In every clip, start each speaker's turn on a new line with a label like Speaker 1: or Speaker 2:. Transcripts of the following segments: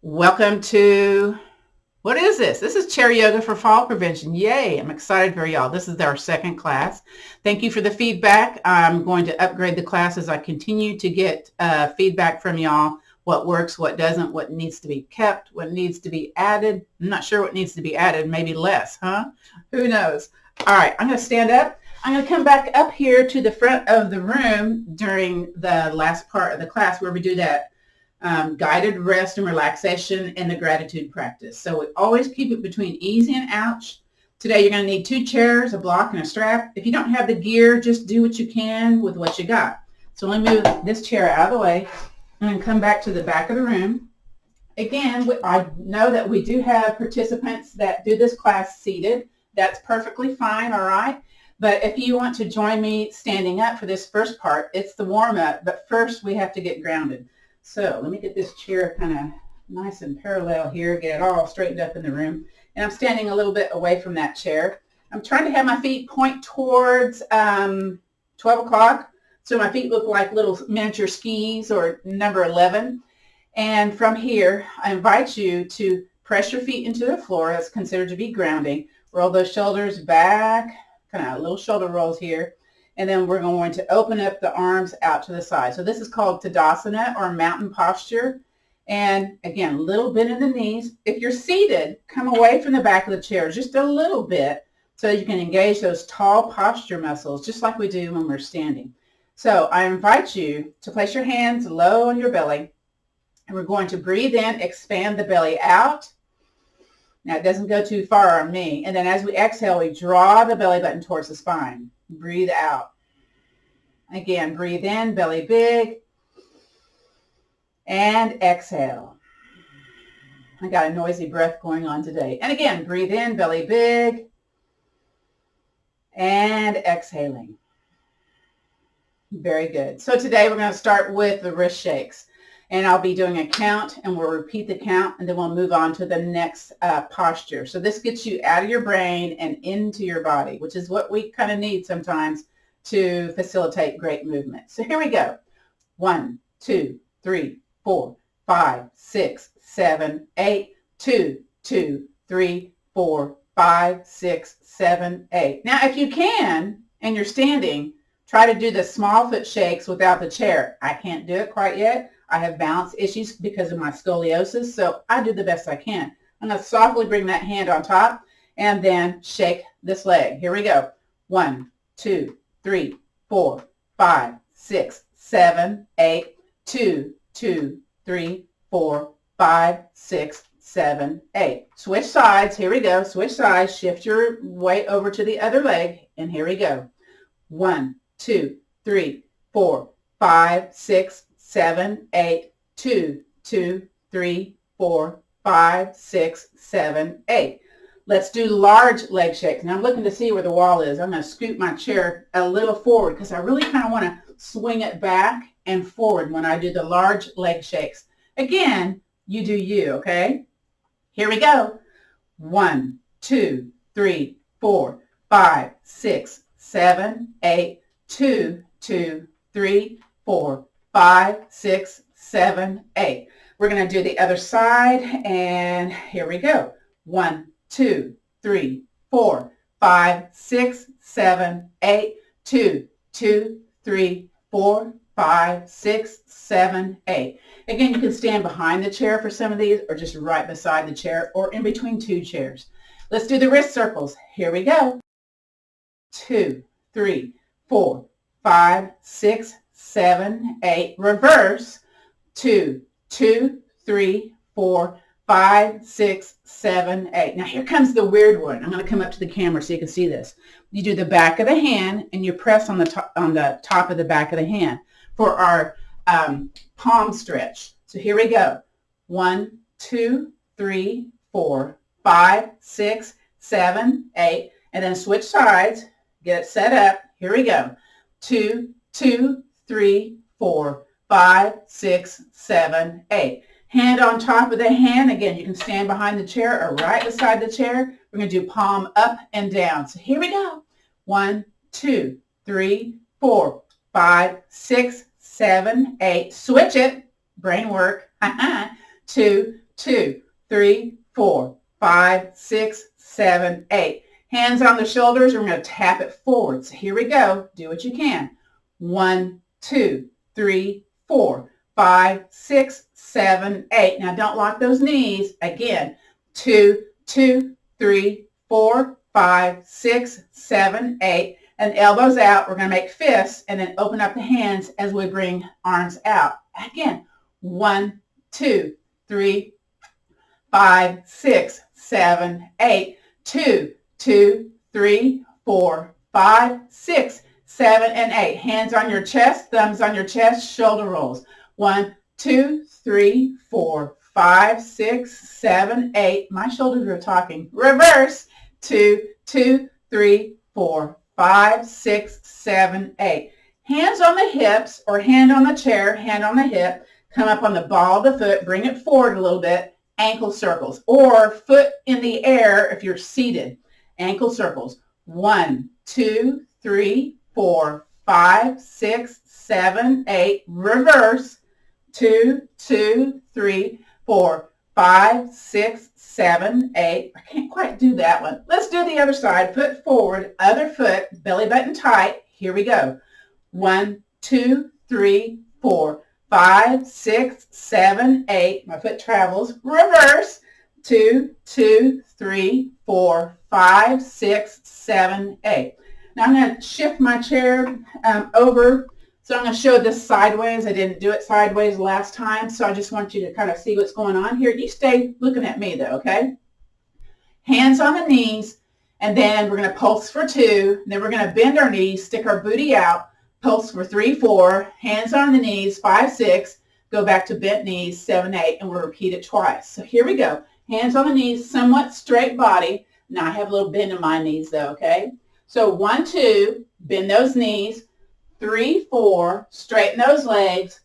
Speaker 1: Welcome to, what is this? This is chair yoga for fall prevention. Yay, I'm excited for y'all. This is our second class. Thank you for the feedback. I'm going to upgrade the class as I continue to get feedback from y'all. What works, what doesn't, what needs to be kept, what needs to be added. I'm not sure what needs to be added, maybe less, huh? Who knows? All right, I'm going to stand up. I'm going to come back up here to the front of the room during the last part of the class where we do that guided rest and relaxation and the gratitude practice. So we always keep it between easy and ouch. Today you're going to need 2 chairs, a block, and a strap. If you don't have the gear, just do what you can with what you got. So let me move this chair out of the way and come back to the back of the room. Again, I know that we do have participants that do this class seated. That's perfectly fine, all right? But if you want to join me standing up for this first part, it's the warm-up. But first, we have to get grounded. So let me get this chair kind of nice and parallel here, get it all straightened up in the room. And I'm standing a little bit away from that chair. I'm trying to have my feet point towards 12 o'clock. So my feet look like little miniature skis or number 11. And from here, I invite you to press your feet into the floor. That's considered to be grounding. Roll those shoulders back, kind of little shoulder rolls here. And then we're going to open up the arms out to the side. So this is called Tadasana or mountain posture. And again, a little bit in the knees. If you're seated, come away from the back of the chair just a little bit so you can engage those tall posture muscles just like we do when we're standing. So I invite you to place your hands low on your belly. And we're going to breathe in, expand the belly out. Now it doesn't go too far on me. And then as we exhale, we draw the belly button towards the spine. Breathe out. Again, breathe in, belly big, and exhale. I got a noisy breath going on today. And again, breathe in, belly big, and exhaling. Very good. So today we're going to start with the wrist shakes. And I'll be doing a count, and we'll repeat the count, and then we'll move on to the next posture. So this gets you out of your brain and into your body, which is what we kind of need sometimes to facilitate great movement. So here we go. 1, 2, 3, 4, 5, 6, 7, 8. 2, 2, 3, 4, 5, 6, 7, 8. Now, if you can, and you're standing, try to do the small foot shakes without the chair. I can't do it quite yet. I have balance issues because of my scoliosis, so I do the best I can. I'm going to softly bring that hand on top and then shake this leg. Here we go. 1, 2, 3, 4, 5, 6, 7, 8. 2, 2, 3, 4, 5, 6, 7, 8. Switch sides. Here we go. Switch sides. Shift your weight over to the other leg, and here we go. 1, 2, 3, 4, 5, 6, 7, 8. 2, 2, 3, 4, 5, 6, 7, 8. Let's do large leg shakes. Now I'm looking to see where the wall is. I'm going to scoot my chair a little forward because I really kind of want to swing it back and forward when I do the large leg shakes. Again, you do you, okay? Here we go. 1, 2, 3, 4, 5, 6, 7, 8. 2, 2, 3, 4, 5, 6, 7, 8. We're going to do the other side, and here we go. 1, 2, 3, 4, 5, 6, 7, 8. 2, 2, 3, 4, 5, 6, 7, 8. Again, you can stand behind the chair for some of these, or just right beside the chair, or in between 2 chairs. Let's do the wrist circles. Here we go. 2, 3, 4, 5, 6, 7, 8. Reverse. 2, 2, 3, 4, 5, 6, 7, 8. Now here comes the weird one. I'm going to come up to the camera so you can see this. You do the back of the hand and you press on the top of the back of the hand for our palm stretch. So here we go. 1, 2, 3, 4, 5, 6, 7, 8. And then switch sides. Get it set up. Here we go. 2, 2, 3, 4, 5, 6, 7, 8. Hand on top of the hand. Again, you can stand behind the chair or right beside the chair. We're going to do palm up and down. So here we go. 1, 2, 3, 4, 5, 6, 7, 8. Switch it. Brain work. 2, 2, 3, 4, 5, 6, 7, 8. Hands on the shoulders. We're going to tap it forward. So here we go. Do what you can. 1, 2, 3, 4, 5, 6, 7, 8. Now don't lock those knees. Again, 2, 2, 3, 4, 5, 6, 7, 8. And elbows out. We're going to make fists and then open up the hands as we bring arms out. Again, 1, 2, 3, 5, 6, 7, 8. 2, 2, 3, 4, 5, 6, 7, and 8. Hands on your chest, thumbs on your chest, shoulder rolls. 1, 2, 3, 4, 5, 6, 7, 8. My shoulders are talking. Reverse. 2, 2, 3, 4, 5, 6, 7, 8. Hands on the hips or hand on the chair, hand on the hip. Come up on the ball of the foot, bring it forward a little bit, ankle circles, or foot in the air if you're seated. Ankle circles. 1, 2, 3, 4, 5, 6, 7, 8. Reverse. 2, 2, 3, 4, 5, 6, 7, 8. I can't quite do that one. Let's do the other side. Foot forward, other foot, belly button tight. Here we go. 1, 2, 3, 4, 5, 6, 7, 8. My foot travels. Reverse. 2, 2, 3, 4, 5, 6, 7, 8. Now I'm going to shift my chair over. So I'm going to show this sideways. I didn't do it sideways last time, so I just want you to kind of see what's going on here. You stay looking at me though, okay? Hands on the knees, and then we're going to pulse for 2. Then we're going to bend our knees, stick our booty out, pulse for 3, 4. Hands on the knees, 5, 6. Go back to bent knees, 7, 8, and we'll repeat it twice. So here we go. Hands on the knees, somewhat straight body. Now I have a little bend in my knees though, okay? So 1, 2, bend those knees. 3, 4, straighten those legs.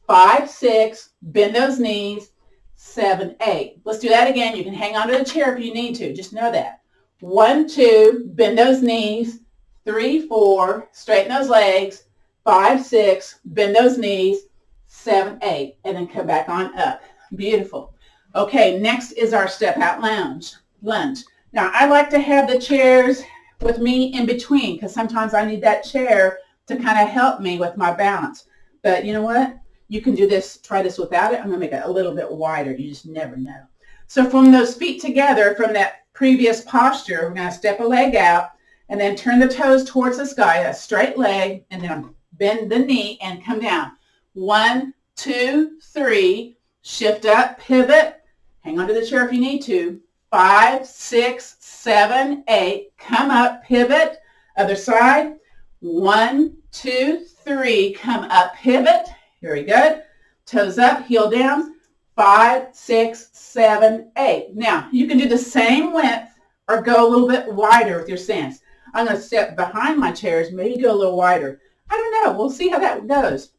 Speaker 1: 5, 6, bend those knees. 7, 8. Let's do that again. You can hang on to the chair if you need to. Just know that. 1, 2, bend those knees. 3, 4, straighten those legs. 5, 6, bend those knees. 7, 8, and then come back on up. Beautiful. Okay, next is our step out lunge. Now, I like to have the chairs with me in between because sometimes I need that chair to kind of help me with my balance. But you know what? You can do this, try this without it. I'm going to make it a little bit wider. You just never know. So from those feet together, from that previous posture, we're going to step a leg out and then turn the toes towards the sky, a straight leg, and then bend the knee and come down. 1, 2, 3, shift up, pivot, hang on to the chair if you need to. 5, 6, 7, 8, come up, pivot, other side. 1, 2, 3, come up, pivot. Very good. Toes up, heel down. 5, 6, 7, 8. Now, you can do the same width or go a little bit wider with your stance. I'm going to step behind my chairs, maybe go a little wider. I don't know. We'll see how that goes.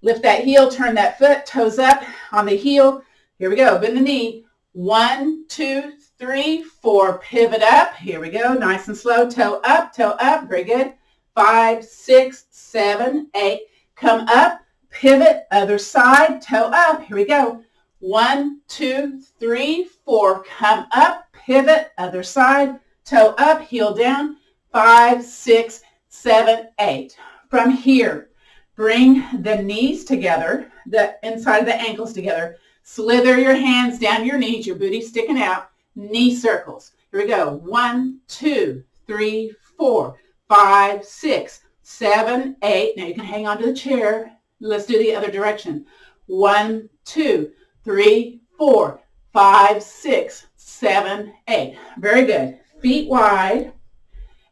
Speaker 1: Lift that heel, turn that foot, toes up on the heel. Here we go. Bend the knee. 1, 2, 3, 4. Pivot up. Here we go. Nice and slow. Toe up, toe up. Very good. 5, 6, 7, 8. Come up, pivot, other side, toe up. Here we go. 1, 2, 3, 4. Come up, pivot, other side, toe up, heel down. 5, 6, 7, 8. From here, bring the knees together, the inside of the ankles together. Slither your hands down your knees, your booty sticking out. Knee circles. Here we go. 1, 2, 3, 4, 5, 6, 7, 8. Now you can hang on to the chair. Let's do the other direction. 1, 2, 3, 4, 5, 6, 7, 8. Very good. Feet wide.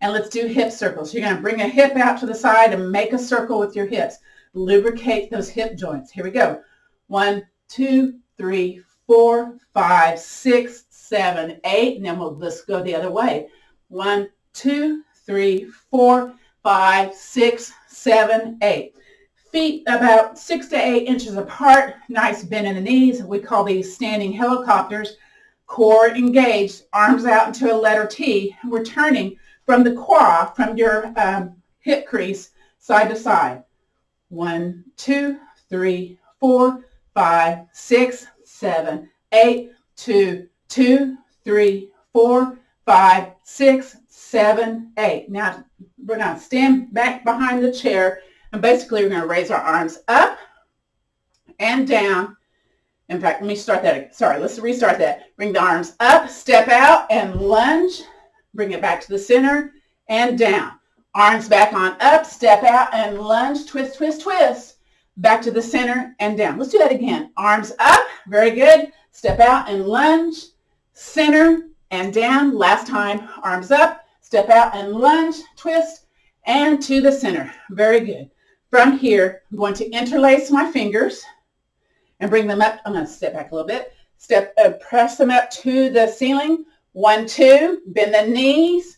Speaker 1: And let's do hip circles. You're going to bring a hip out to the side and make a circle with your hips. Lubricate those hip joints. Here we go. 1, 2, 3, 4, 5, 6, 7, 8. And then let's go the other way. 1, 2, 3, 4, 5, 6, 7, 8. Feet about 6 to 8 inches apart. Nice bend in the knees. We call these standing helicopters. Core engaged, arms out into a letter T. We're turning from the quad, from your hip crease, side to side. 1, 2, 3, 4, 5, 6, 7, 8, 2, 2, 3, 4, 5, 6, 7, 8. Now we're going to stand back behind the chair, and basically we're going to raise our arms up and down. In fact, let me start that. Sorry, let's restart that. Bring the arms up, step out, and lunge. Bring it back to the center and down. Arms back on up, step out, and lunge. Twist, twist, twist. Back to the center and down. Let's do that again. Arms up. Very good. Step out and lunge. Center and down. Last time. Arms up. Step out and lunge. Twist. And to the center. Very good. From here, I'm going to interlace my fingers and bring them up. I'm going to step back a little bit. Press them up to the ceiling. 1, 2. Bend the knees.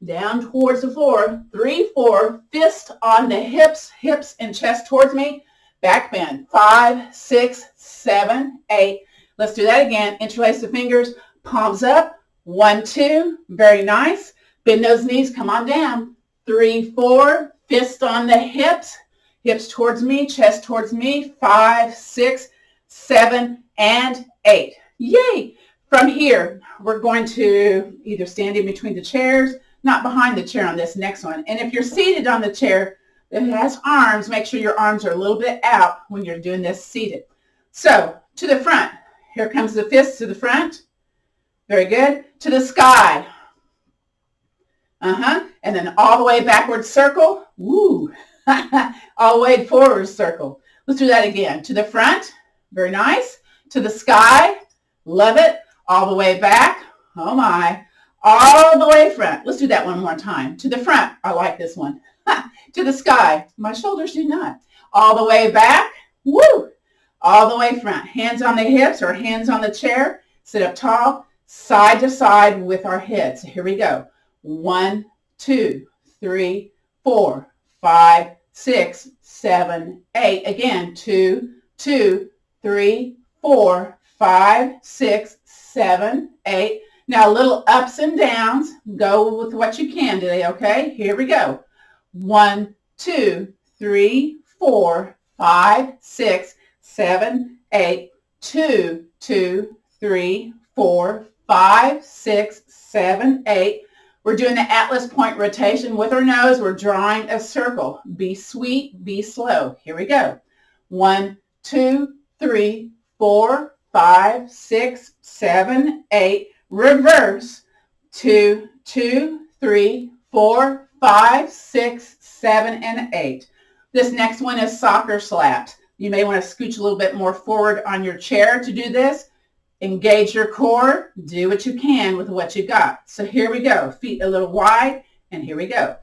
Speaker 1: Down towards the floor. 3, 4. Fist on the hips. Hips and chest towards me. Back bend. 5, 6, 7, 8. Let's do that again. Interlace the fingers. Palms up. 1, 2. Very nice. Bend those knees. Come on down. 3, 4. Fist on the hips. Hips towards me. Chest towards me. 5, 6, 7, and 8. Yay! From here, we're going to either stand in between the chairs, not behind the chair on this next one. And if you're seated on the chair that has arms, make sure your arms are a little bit out when you're doing this seated. So to the front. Here comes the fist to the front. Very good. To the sky. And then all the way backward circle. Woo. All the way forward circle. Let's do that again. To the front. Very nice. To the sky. Love it. All the way back. Oh my. All the way front. Let's do that one more time. To the front. I like this one. To the sky. My shoulders do not. All the way back. Woo. All the way front. Hands on the hips or hands on the chair. Sit up tall. Side to side with our heads. Here we go. 1, 2, 3, 4, 5, 6, 7, 8. Again. 2, 2, 3, 4, 5, 6, 7, 8. Now, little ups and downs. Go with what you can today, okay? Here we go. 1, 2, 3, 4, 5, 6, 7, 8. 2, 2, 3, 4, 5, 6, 7, 8. We're doing the Atlas point rotation with our nose. We're drawing a circle. Be sweet, be slow. Here we go. 1, 2, 3, 4, 5, 6, 7, 8. Reverse. 2, 2, 3, 4, 5, 6, 7, and 8. This next one is soccer slaps. You may want to scooch a little bit more forward on your chair to do this. Engage your core. Do what you can with what you got. So here we go. Feet a little wide, and here we go.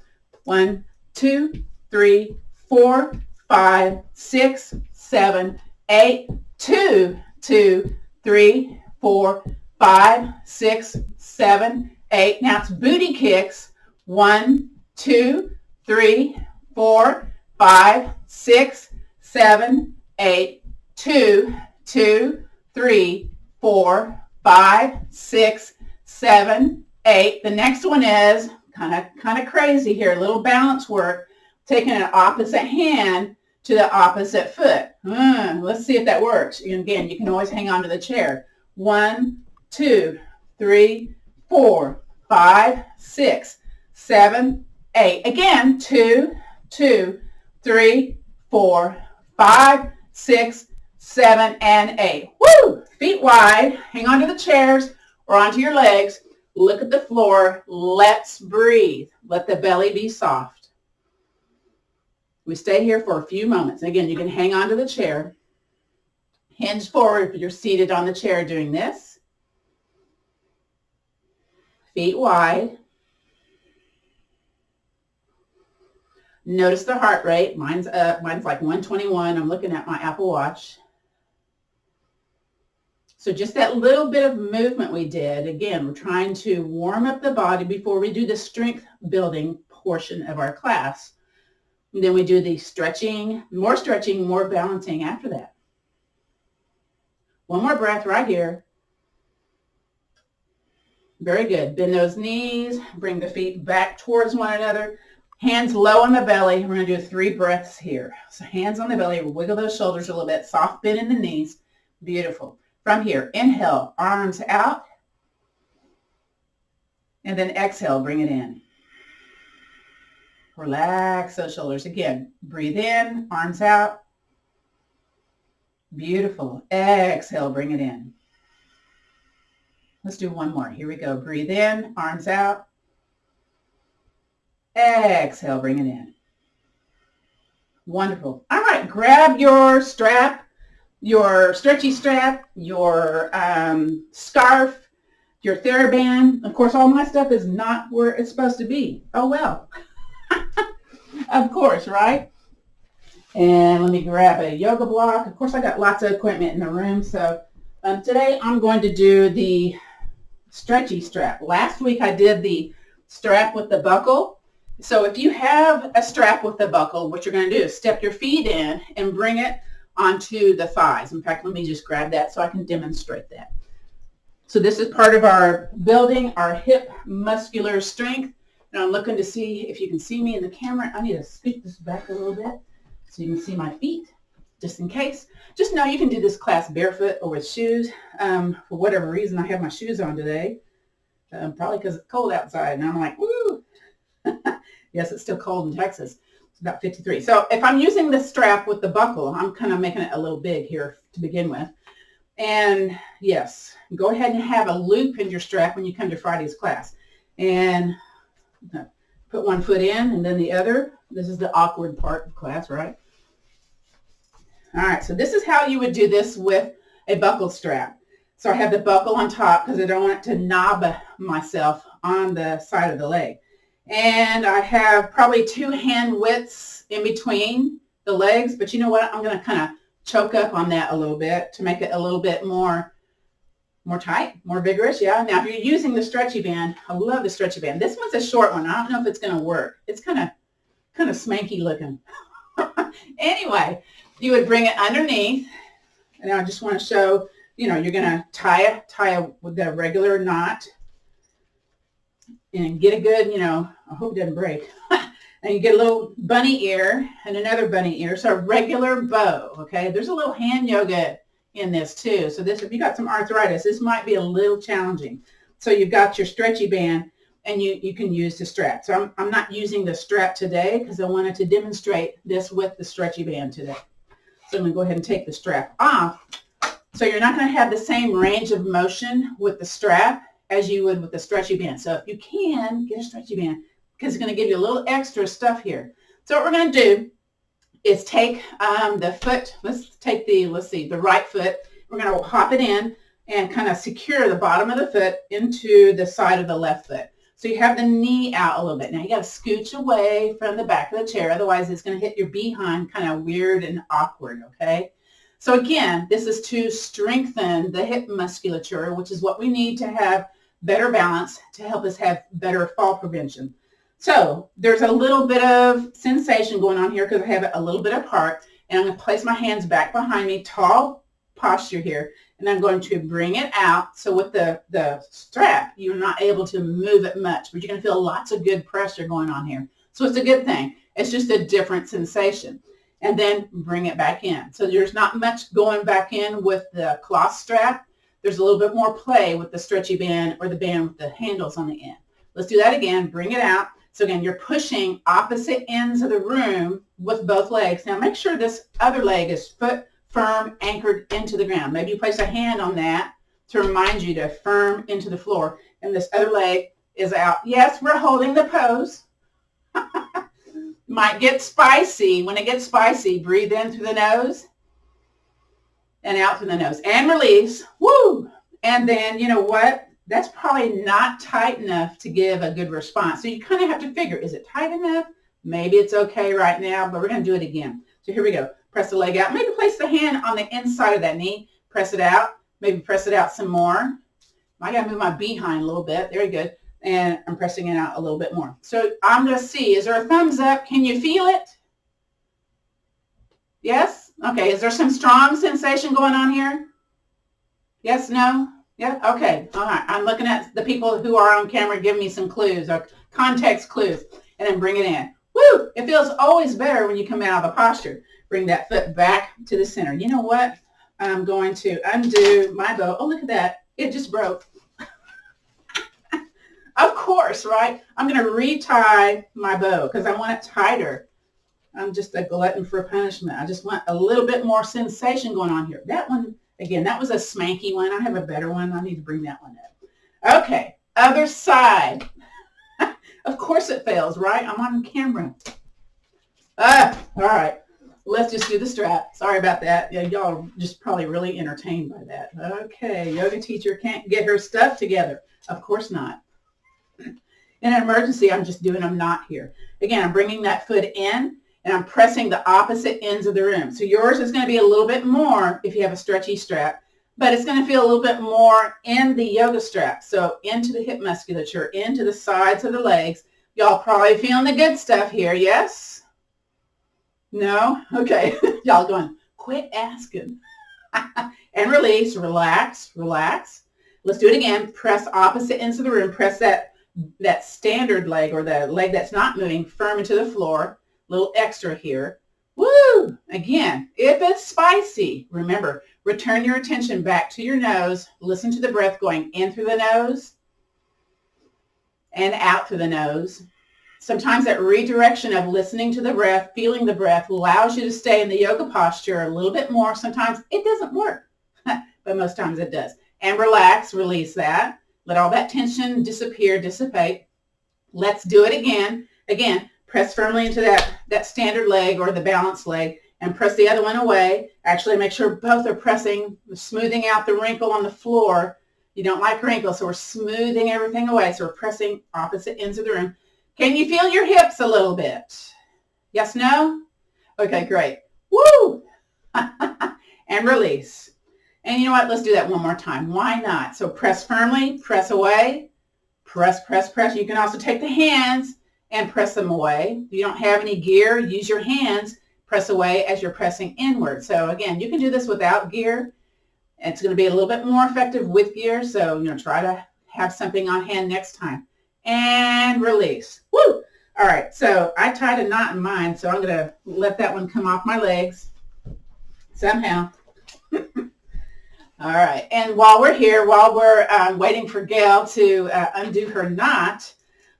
Speaker 1: 1, 2, 3, 4, 5, 6, 7, 8. 2, 2, 3, 4, 5, 6, 7, 8. Now it's booty kicks. 1, 2, 3, 4, 5, 6, 7, 8. 2, 2, 3, 4, 5, 6, 7, 8. The next one is kind of crazy here. A little balance work. Taking an opposite hand to the opposite foot. Let's see if that works. And again, you can always hang on to the chair. 1, 2, 3, 4, 5, 6, 7, 8. Again, 2, 2, 3, 4, 5, 6, 7, and 8. Woo! Feet wide. Hang on to the chairs or onto your legs. Look at the floor. Let's breathe. Let the belly be soft. We stay here for a few moments. Again, you can hang on to the chair. Hinge forward if you're seated on the chair doing this. Feet wide. Notice the heart rate. Mine's up. Mine's like 121. I'm looking at my Apple Watch. So just that little bit of movement we did. Again, we're trying to warm up the body before we do the strength building portion of our class. And then we do the stretching, more balancing after that. One more breath right here. Very good. Bend those knees. Bring the feet back towards one another. Hands low on the belly. We're going to do 3 breaths here. So hands on the belly. Wiggle those shoulders a little bit. Soft bend in the knees. Beautiful. From here, inhale, arms out, and then exhale, bring it in. Relax those shoulders. Again, breathe in, arms out. Beautiful. Exhale, bring it in. Let's do one more. Here we go. Breathe in, arms out. Exhale, bring it in. Wonderful. All right, grab your strap, your stretchy strap, your scarf, your TheraBand. Of course, all my stuff is not where it's supposed to be. Oh, well. Of course, right? And let me grab a yoga block. Of course, I got lots of equipment in the room. So today I'm going to do the stretchy strap. Last week I did the strap with the buckle. So if you have a strap with the buckle, what you're going to do is step your feet in and bring it onto the thighs. In fact, let me just grab that so I can demonstrate that. So this is part of our building our hip muscular strength. And I'm looking to see if you can see me in the camera. I need to scoot this back a little bit so you can see my feet, just in case. Just know you can do this class barefoot or with shoes. For whatever reason, I have my shoes on today. Probably because it's cold outside. And I'm like, woo! Yes, it's still cold in Texas. It's about 53. So if I'm using the strap with the buckle, I'm kind of making it a little big here to begin with. And yes, go ahead and have a loop in your strap when you come to Friday's class. And put one foot in and then the other. This is the awkward part of class, right? All right, so this is how you would do this with a buckle strap. So I have the buckle on top because I don't want it to knob myself on the side of the leg. And I have probably 2 hand widths in between the legs, but you know what? I'm going to kind of choke up on that a little bit to make it a little bit more tight, more vigorous. Yeah. Now, if you're using the stretchy band, I love the stretchy band. This one's a short one. I don't know if it's going to work. It's kind of smanky looking. Anyway, you would bring it underneath, and I just want to show, you're going to tie it with a regular knot and get a good, I hope it doesn't break. And you get a little bunny ear and another bunny ear. So a regular bow, okay? There's a little hand yoga in this too. So this, if you got some arthritis, this might be a little challenging. So you've got your stretchy band and you can use the strap. So I'm not using the strap today because I wanted to demonstrate this with the stretchy band today. So I'm going to go ahead and take the strap off. So you're not going to have the same range of motion with the strap as you would with the stretchy band. So if you can, get a stretchy band because it's going to give you a little extra stuff here. So what we're going to do is take the foot, let's take the right foot. We're going to hop it in and kind of secure the bottom of the foot into the side of the left foot. So you have the knee out a little bit. Now you got to scooch away from the back of the chair. Otherwise it's going to hit your behind kind of weird and awkward, okay? So again, this is to strengthen the hip musculature, which is what we need to have better balance to help us have better fall prevention. So there's a little bit of sensation going on here because I have it a little bit apart, and I'm going to place my hands back behind me, tall posture here, and I'm going to bring it out. So with the strap, you're not able to move it much, but you're going to feel lots of good pressure going on here. So it's a good thing. It's just a different sensation. And then bring it back in. So there's not much going back in with the cloth strap. There's a little bit more play with the stretchy band or the band with the handles on the end. Let's do that again. Bring it out. So again, you're pushing opposite ends of the room with both legs. Now make sure this other leg is foot firm, anchored into the ground. Maybe you place a hand on that to remind you to firm into the floor. And this other leg is out. Yes, we're holding the pose. Might get spicy. When it gets spicy, breathe in through the nose and out through the nose. And release. Woo! And then, you know what? That's probably not tight enough to give a good response. So you kind of have to figure, is it tight enough? Maybe it's okay right now, but we're going to do it again. So here we go. Press the leg out. Maybe place the hand on the inside of that knee. Press it out. Maybe press it out some more. I got to move my behind a little bit. Very good. And I'm pressing it out a little bit more. So I'm going to see, is there a thumbs up? Can you feel it? Yes? Okay. Is there some strong sensation going on here? Yes? No? Yeah? Okay. All right. I'm looking at the people who are on camera giving me some clues or context clues, and then bring it in. Woo! It feels always better when you come out of the posture. Bring that foot back to the center. You know what? I'm going to undo my bow. Oh, look at that. It just broke. Of course, right? I'm going to retie my bow because I want it tighter. I'm just a glutton for punishment. I just want a little bit more sensation going on here. That one, again, that was a smanky one. I have a better one. I need to bring that one up. Okay, other side. Of course it fails, right? I'm on camera. All right. Let's just do the strap. Sorry about that. Yeah, y'all are just probably really entertained by that. Okay, yoga teacher can't get her stuff together. Of course not. In an emergency, I'm not here. Again, I'm bringing that foot in and I'm pressing the opposite ends of the room. So yours is going to be a little bit more if you have a stretchy strap, but it's going to feel a little bit more in the yoga strap. So into the hip musculature, into the sides of the legs. Y'all probably feeling the good stuff here, yes? No? Okay. Y'all going, quit asking. And release, relax, relax. Let's do it again. Press opposite ends of the room. Press that standard leg or the leg that's not moving firm into the floor. A little extra here. Woo! Again, if it's spicy, remember, return your attention back to your nose. Listen to the breath going in through the nose and out through the nose. Sometimes that redirection of listening to the breath, feeling the breath, allows you to stay in the yoga posture a little bit more. Sometimes it doesn't work, but most times it does. And relax, release that. Let all that tension disappear, dissipate. Let's do it again. Again, press firmly into that standard leg or the balanced leg and press the other one away. Actually, make sure both are pressing, smoothing out the wrinkle on the floor. You don't like wrinkles, so we're smoothing everything away. So we're pressing opposite ends of the room. Can you feel your hips a little bit? Yes, no? Okay, great. Woo! And release. And you know what? Let's do that one more time. Why not? So press firmly, press away, press, press, press. You can also take the hands and press them away. If you don't have any gear, use your hands, press away as you're pressing inward. So again, you can do this without gear. It's going to be a little bit more effective with gear. So, try to have something on hand next time. And release. Woo! All right, so I tied a knot in mine, so I'm going to let that one come off my legs somehow. All right, and while we're here, while we're waiting for Gail to undo her knot,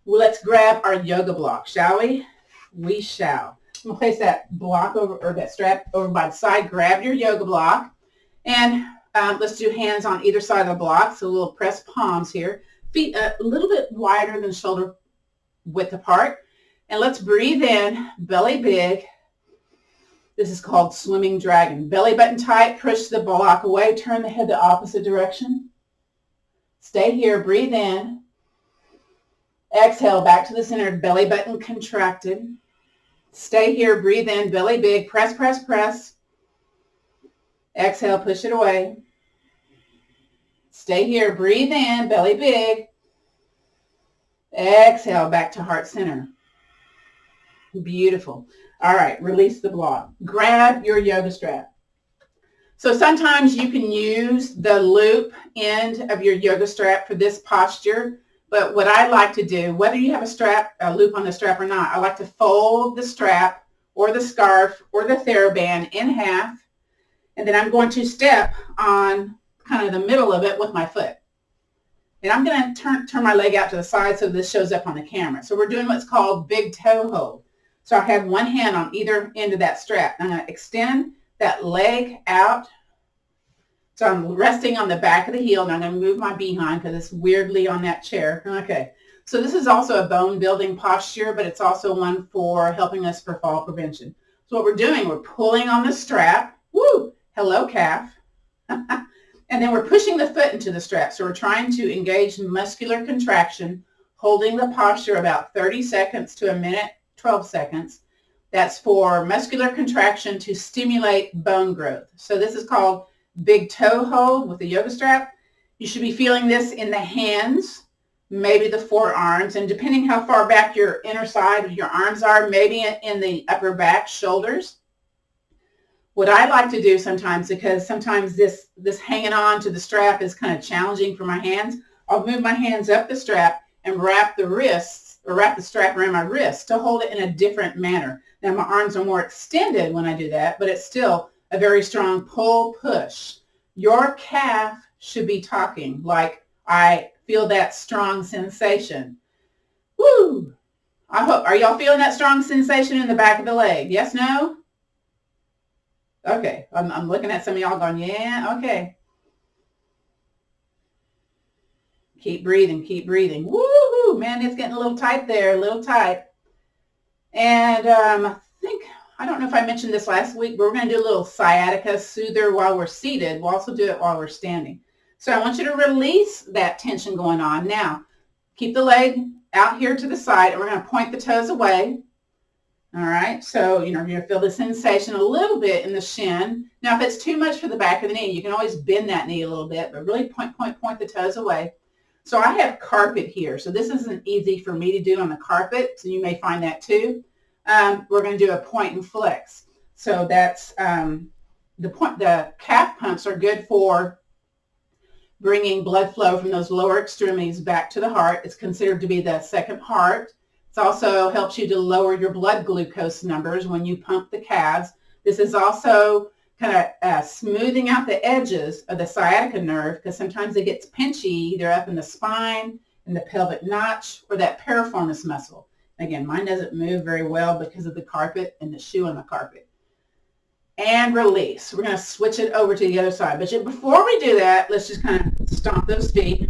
Speaker 1: let's grab our yoga block, shall we? We shall. I'm going to place that block over, or that strap over by the side. Grab your yoga block, and let's do hands on either side of the block, so we'll press palms here. Feet a little bit wider than shoulder width apart. And let's breathe in, belly big. This is called swimming dragon. Belly button tight, push the block away, turn the head the opposite direction. Stay here, breathe in. Exhale, back to the center, belly button contracted. Stay here, breathe in, belly big, press, press, press. Exhale, push it away. Stay here, breathe in, belly big. Exhale, back to heart center. Beautiful. All right, release the block. Grab your yoga strap. So sometimes you can use the loop end of your yoga strap for this posture, but what I like to do, whether you have a loop on the strap or not, I like to fold the strap or the scarf or the TheraBand in half, and then I'm going to step on kind of the middle of it with my foot. And I'm going to turn my leg out to the side so this shows up on the camera. So we're doing what's called big toe hold. So I have one hand on either end of that strap. I'm going to extend that leg out. So I'm resting on the back of the heel, and I'm going to move my behind because it's weirdly on that chair. Okay. So this is also a bone building posture, but it's also one for helping us for fall prevention. So what we're doing, we're pulling on the strap. Woo! Hello, calf. And then we're pushing the foot into the strap. So we're trying to engage muscular contraction, holding the posture about 30 seconds to a minute, 12 seconds. That's for muscular contraction to stimulate bone growth. So this is called big toe hold with the yoga strap. You should be feeling this in the hands, maybe the forearms, and depending how far back your inner side of your arms are, maybe in the upper back, shoulders. What I like to do sometimes, because sometimes this hanging on to the strap is kind of challenging for my hands, I'll move my hands up the strap and wrap the wrists, or wrap the strap around my wrist to hold it in a different manner. Now my arms are more extended when I do that, but it's still a very strong pull push. Your calf should be talking like, I feel that strong sensation. Woo! I hope, are y'all feeling that strong sensation in the back of the leg? Yes, no? Okay, I'm looking at some of y'all going, yeah, okay. Keep breathing, keep breathing. Woo-hoo, man, it's getting a little tight there, a little tight. And I don't know if I mentioned this last week, but we're going to do a little sciatica soother while we're seated. We'll also do it while we're standing. So I want you to release that tension going on. Now, keep the leg out here to the side, and we're going to point the toes away. All right, so, you're going to feel the sensation a little bit in the shin. Now, if it's too much for the back of the knee, you can always bend that knee a little bit, but really point the toes away. So I have carpet here. So this isn't easy for me to do on the carpet, so you may find that too. We're going to do a point and flex. So that's the calf pumps are good for bringing blood flow from those lower extremities back to the heart. It's considered to be the second heart. It also helps you to lower your blood glucose numbers when you pump the calves. This is also kind of smoothing out the edges of the sciatica nerve, because sometimes it gets pinchy either up in the spine, in the pelvic notch, or that piriformis muscle. Again, mine doesn't move very well because of the carpet and the shoe on the carpet. And release. We're going to switch it over to the other side. But before we do that, let's just kind of stomp those feet.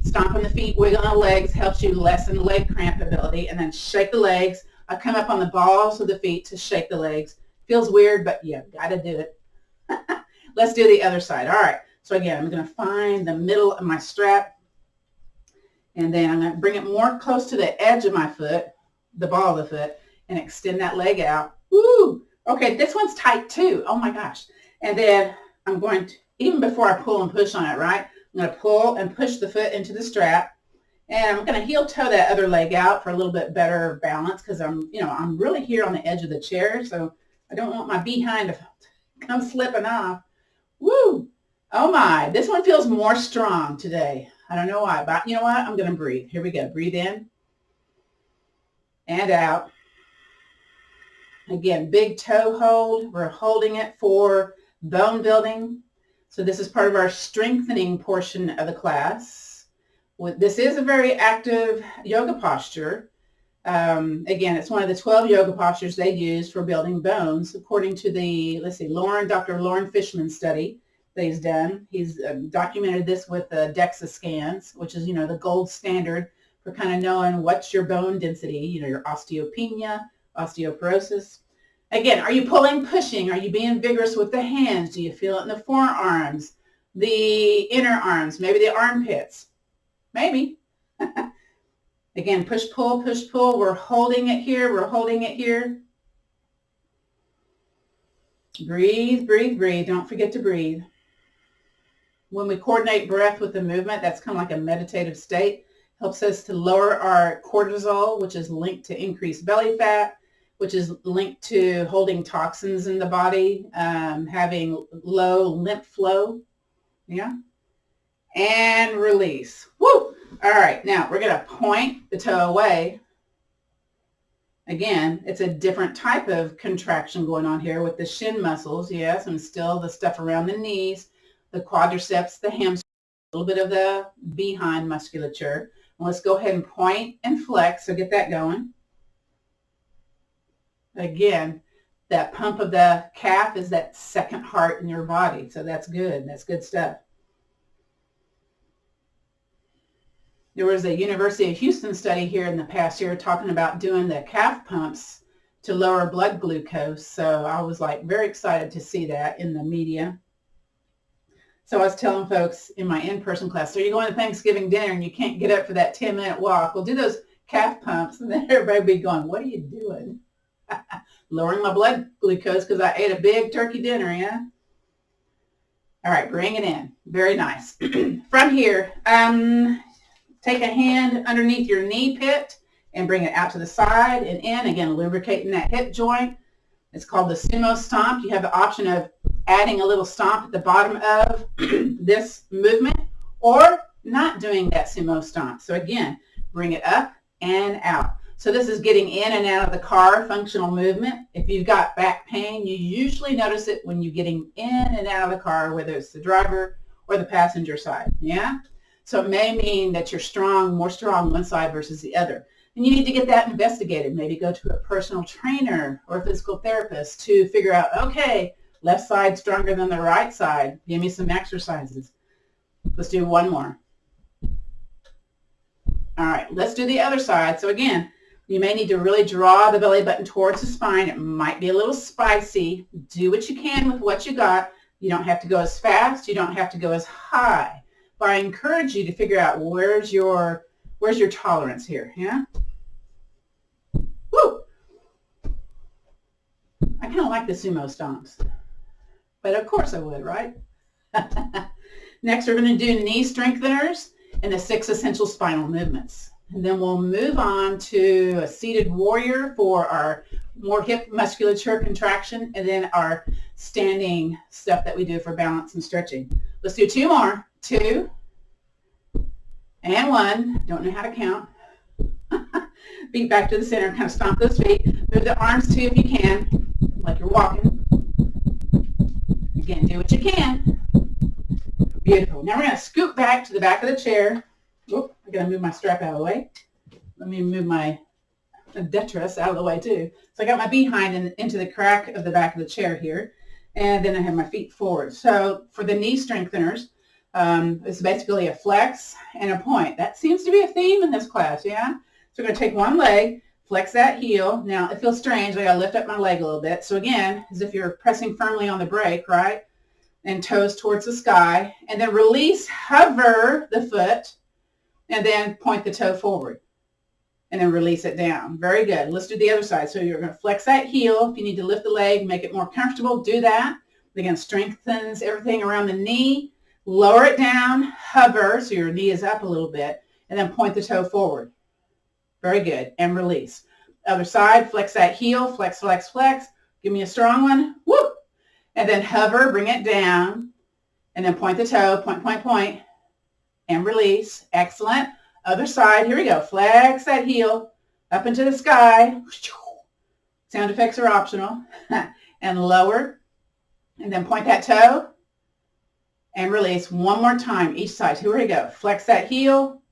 Speaker 1: Stomping the feet, wiggling the legs helps you lessen leg cramp ability. And then shake the legs. I come up on the balls of the feet to shake the legs. Feels weird, but you got to do it. Let's do the other side. All right. So again, I'm going to find the middle of my strap. And then I'm going to bring it more close to the edge of my foot, the ball of the foot, and extend that leg out. Woo! Okay, this one's tight too. Oh my gosh. And then I'm going to, even before I pull and push on it, right? I'm going to pull and push the foot into the strap. And I'm going to heel toe that other leg out for a little bit better balance, because I'm really here on the edge of the chair. So I don't want my behind to come slipping off. Woo! Oh my, this one feels more strong today. I don't know why, but you know what? I'm going to breathe. Here we go. Breathe in and out. Again, big toe hold. We're holding it for bone building. So this is part of our strengthening portion of the class. This is a very active yoga posture. Again, it's one of the 12 yoga postures they use for building bones, according to the, Dr. Lauren Fishman's study that he's done. He's documented this with DEXA scans, which is, the gold standard for kind of knowing what's your bone density, your osteopenia, osteoporosis. Again, are you pulling, pushing? Are you being vigorous with the hands? Do you feel it in the forearms, the inner arms, maybe the armpits? Maybe. Again, push, pull, push, pull. We're holding it here. We're holding it here. Breathe, breathe, breathe. Don't forget to breathe. When we coordinate breath with the movement, that's kind of like a meditative state. Helps us to lower our cortisol, which is linked to increased belly fat, which is linked to holding toxins in the body, having low lymph flow. Yeah. And release. Woo! All right. Now we're going to point the toe away. Again, it's a different type of contraction going on here with the shin muscles. Yes. And still the stuff around the knees, the quadriceps, the hamstring, a little bit of the behind musculature. And let's go ahead and point and flex. So get that going. Again, that pump of the calf is that second heart in your body. So that's good. That's good stuff. There was a University of Houston study here in the past year talking about doing the calf pumps to lower blood glucose. So I was very excited to see that in the media. So I was telling folks in my in-person class, so you're going to Thanksgiving dinner and you can't get up for that 10-minute walk. Well, do those calf pumps. And then everybody would be going, what are you doing? Lowering my blood glucose because I ate a big turkey dinner, yeah? All right, bring it in. Very nice. From here, take a hand underneath your knee pit and bring it out to the side and in. Again, lubricating that hip joint. It's called the sumo stomp. You have the option of adding a little stomp at the bottom of this movement or not doing that sumo stomp. So again, bring it up and out. So this is getting in and out of the car, functional movement. If you've got back pain, you usually notice it when you're getting in and out of the car, whether it's the driver or the passenger side, yeah? So it may mean that you're strong, more strong one side versus the other. And you need to get that investigated. Maybe go to a personal trainer or a physical therapist to figure out, okay, left side stronger than the right side. Give me some exercises. Let's do one more. All right, let's do the other side. So again, you may need to really draw the belly button towards the spine. It might be a little spicy. Do what you can with what you got. You don't have to go as fast. You don't have to go as high. But I encourage you to figure out where's your tolerance here, yeah? Woo! I kind of like the sumo stomps, but of course I would, right? Next, we're going to do knee strengtheners and the 6 essential spinal movements. And then we'll move on to a seated warrior for our more hip musculature contraction, and then our standing stuff that we do for balance and stretching. Let's do 2 more. 2 and 1. Don't know how to count. Feet back to the center. Kind of stomp those feet. Move the arms too if you can, like you're walking. Again, do what you can. Beautiful. Now we're going to scoot back to the back of the chair. Oop, I got to move my strap out of the way. Let me move my detritus out of the way too. So I got my behind into the crack of the back of the chair here. And then I have my feet forward. So for the knee strengtheners, it's basically a flex and a point. That seems to be a theme in this class, yeah? So we're going to take one leg, flex that heel. Now, it feels strange. I got to lift up my leg a little bit. So again, as if you're pressing firmly on the brake, right? And toes towards the sky. And then release, hover the foot, and then point the toe forward. And then release it down. Very good. Let's do the other side. So you're going to flex that heel. If you need to lift the leg, make it more comfortable, do that. Again, strengthens everything around the knee. Lower it down, hover, so your knee is up a little bit, and then point the toe forward. Very good. And release. Other side, flex that heel, flex, flex, flex. Give me a strong one. Whoop. And then hover, bring it down, and then point the toe, point, point, point, and release. Excellent. Other side, here we go. Flex that heel up into the sky. Sound effects are optional. And lower, and then point that toe, and release one more time each side. Here we go. Flex that heel.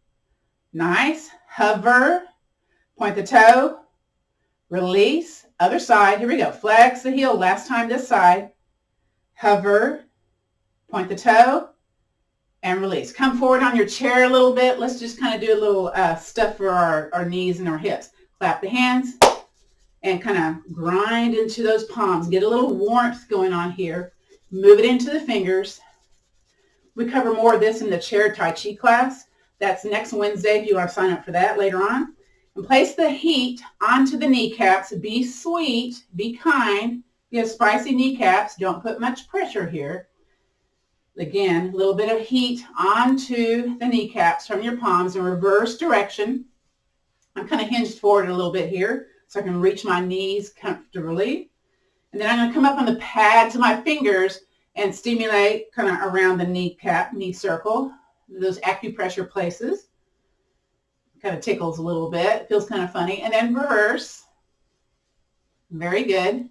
Speaker 1: Nice. Hover. Point the toe. Release. Other side. Here we go. Flex the heel. Last time this side. Hover. Point the toe. And release. Come forward on your chair a little bit. Let's just kind of do a little stuff for our knees and our hips. Clap the hands and kind of grind into those palms. Get a little warmth going on here. Move it into the fingers. We cover more of this in the chair Tai Chi class. That's next Wednesday if you want to sign up for that later on. And place the heat onto the kneecaps. Be sweet. Be kind. You have spicy kneecaps. Don't put much pressure here. Again, a little bit of heat onto the kneecaps from your palms in reverse direction. I'm kind of hinged forward a little bit here so I can reach my knees comfortably. And then I'm going to come up on the pads of my fingers and stimulate kind of around the kneecap, knee circle, those acupressure places. Kind of tickles a little bit. It feels kind of funny. And then reverse. Very good.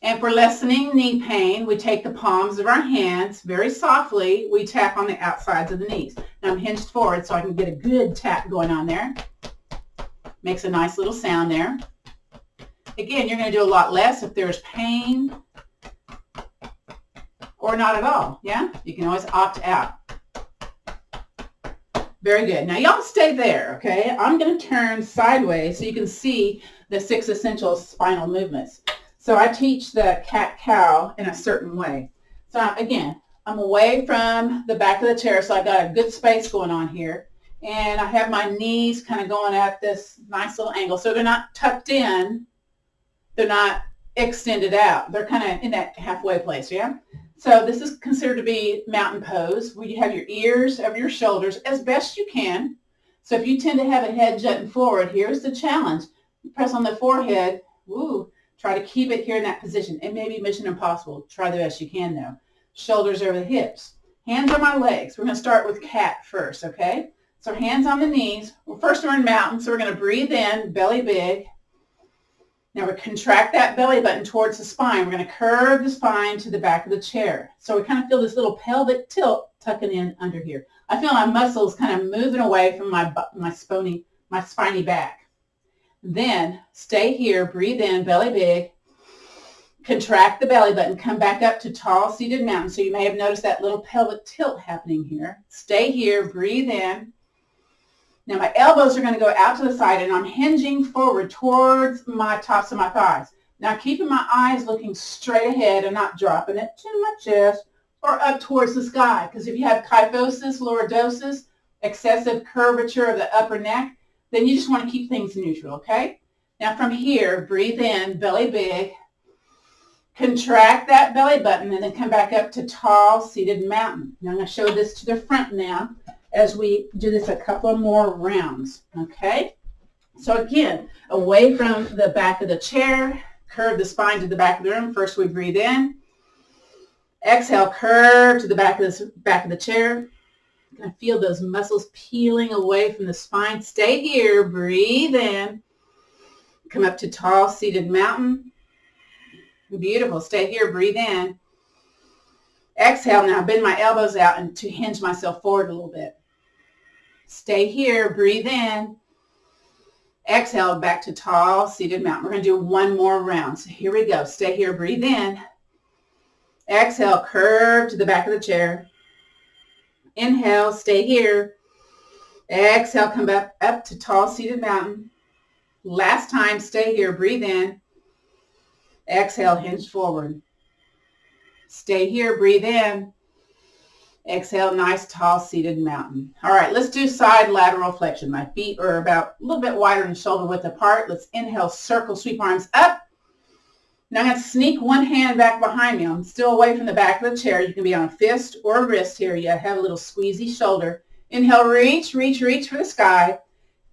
Speaker 1: And for lessening knee pain, we take the palms of our hands very softly. We tap on the outsides of the knees. Now I'm hinged forward so I can get a good tap going on there. Makes a nice little sound there. Again, you're going to do a lot less if there's pain or not at all. Yeah? You can always opt out. Very good. Now y'all stay there, okay? I'm going to turn sideways so you can see the 6 essential spinal movements. So I teach the cat-cow in a certain way. So again, I'm away from the back of the chair, so I got a good space going on here. And I have my knees kind of going at this nice little angle. So they're not tucked in. They're not extended out. They're kind of in that halfway place, yeah? So this is considered to be mountain pose, where you have your ears over your shoulders as best you can. So if you tend to have a head jutting forward, here's the challenge. You press on the forehead. Woo. Try to keep it here in that position. It may be mission impossible. Try the best you can, though. Shoulders over the hips. Hands on my legs. We're going to start with cat first, okay? So hands on the knees. Well, first we're in mountain, so we're going to breathe in, belly big. Now we contract that belly button towards the spine. We're going to curve the spine to the back of the chair. So we kind of feel this little pelvic tilt tucking in under here. I feel my muscles kind of moving away from my spiny back. Then stay here, breathe in, belly big. Contract the belly button, come back up to tall seated mountain. So you may have noticed that little pelvic tilt happening here. Stay here, breathe in. Now my elbows are going to go out to the side and I'm hinging forward towards my tops of my thighs. Now keeping my eyes looking straight ahead and not dropping it to my chest or up towards the sky. Because if you have kyphosis, lordosis, excessive curvature of the upper neck, then you just want to keep things neutral, okay? Now from here, breathe in, belly big. Contract that belly button and then come back up to tall seated mountain. Now I'm going to show this to the front now as we do this a couple more rounds, okay? So again, away from the back of the chair, curve the spine to the back of the room. First we breathe in. Exhale, curve to the back of the chair. You're going to feel those muscles peeling away from the spine. Stay here, breathe in. Come up to tall seated mountain. Beautiful, stay here, breathe in. Exhale, now bend my elbows out and to hinge myself forward a little bit. Stay here, breathe in. Exhale, back to tall seated mountain. We're going to do one more round. So here we go. Stay here, breathe in. Exhale, curve to the back of the chair. Inhale, stay here. Exhale, come back up to tall seated mountain. Last time, stay here, breathe in. Exhale, hinge forward. Stay here, breathe in. Exhale, nice tall seated mountain. All right, let's do side lateral flexion. My feet are about a little bit wider than shoulder width apart. Let's inhale, circle, sweep arms up. Now I'm going to sneak one hand back behind me. I'm still away from the back of the chair. You can be on a fist or a wrist here. You have a little squeezy shoulder. Inhale, reach, reach, reach for the sky.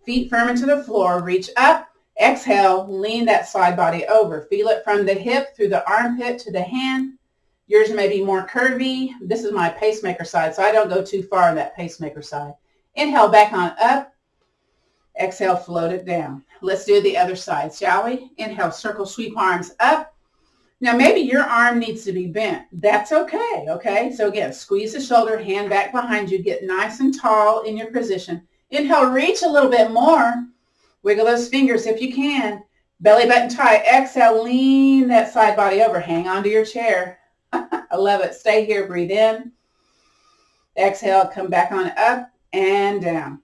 Speaker 1: Feet firm into the floor. Reach up. Exhale, lean that side body over. Feel it from the hip through the armpit to the hand. Yours may be more curvy. This is my pacemaker side, so I don't go too far on that pacemaker side. Inhale, back on up. Exhale, float it down. Let's do the other side, shall we? Inhale, circle, sweep arms up. Now, maybe your arm needs to be bent. That's okay, okay? So again, squeeze the shoulder, hand back behind you. Get nice and tall in your position. Inhale, reach a little bit more. Wiggle those fingers if you can. Belly button tight. Exhale, lean that side body over. Hang on to your chair. I love it. Stay here. Breathe in. Exhale, come back on up and down.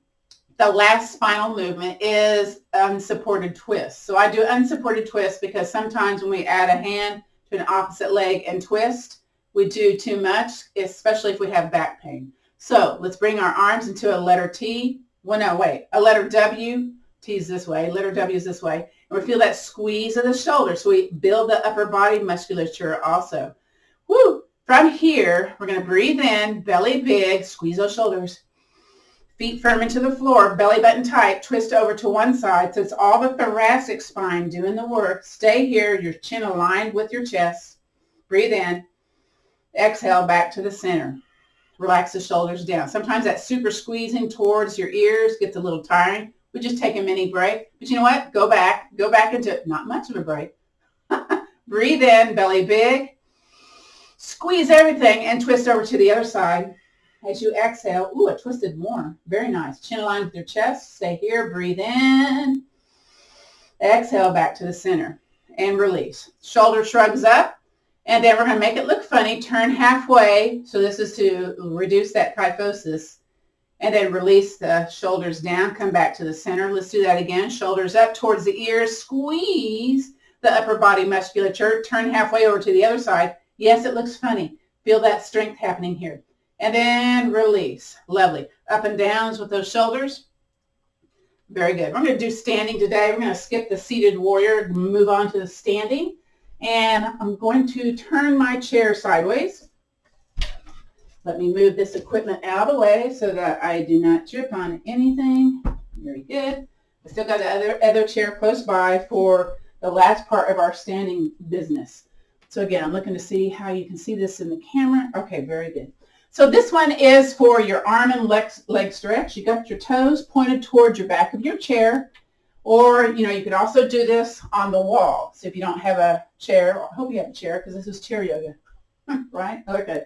Speaker 1: The last spinal movement is unsupported twist. So I do unsupported twist because sometimes when we add a hand to an opposite leg and twist, we do too much, especially if we have back pain. So let's bring our arms into a letter T. Well, no, wait. A letter W. T is this way. Letter W is this way. And we feel that squeeze of the shoulder. So we build the upper body musculature also. Woo! From here, we're going to breathe in, belly big, squeeze those shoulders. Feet firm into the floor, belly button tight, twist over to one side. So it's all the thoracic spine doing the work. Stay here, your chin aligned with your chest. Breathe in. Exhale, back to the center. Relax the shoulders down. Sometimes that super squeezing towards your ears gets a little tiring. We just take a mini break. But you know what? Go back into not much of a break. Breathe in, belly big. Squeeze everything and twist over to the other side. As you exhale, ooh, it twisted more. Very nice. Chin aligned with your chest. Stay here. Breathe in. Exhale back to the center and release. Shoulder shrugs up. And then we're going to make it look funny. Turn halfway. So this is to reduce that kyphosis. And then release the shoulders down. Come back to the center. Let's do that again. Shoulders up towards the ears. Squeeze the upper body musculature. Turn halfway over to the other side. Yes, it looks funny. Feel that strength happening here. And then release. Lovely. Up and downs with those shoulders. Very good. We're going to do standing today. We're going to skip the seated warrior, move on to the standing. And I'm going to turn my chair sideways. Let me move this equipment out of the way so that I do not trip on anything. Very good. I still got the other chair close by for the last part of our standing business. So again, I'm looking to see how you can see this in the camera. Okay, very good. So this one is for your arm and leg stretch. You got your toes pointed towards your back of your chair, or you could also do this on the wall. So if you don't have a chair, I hope you have a chair because this is chair yoga, right? Okay.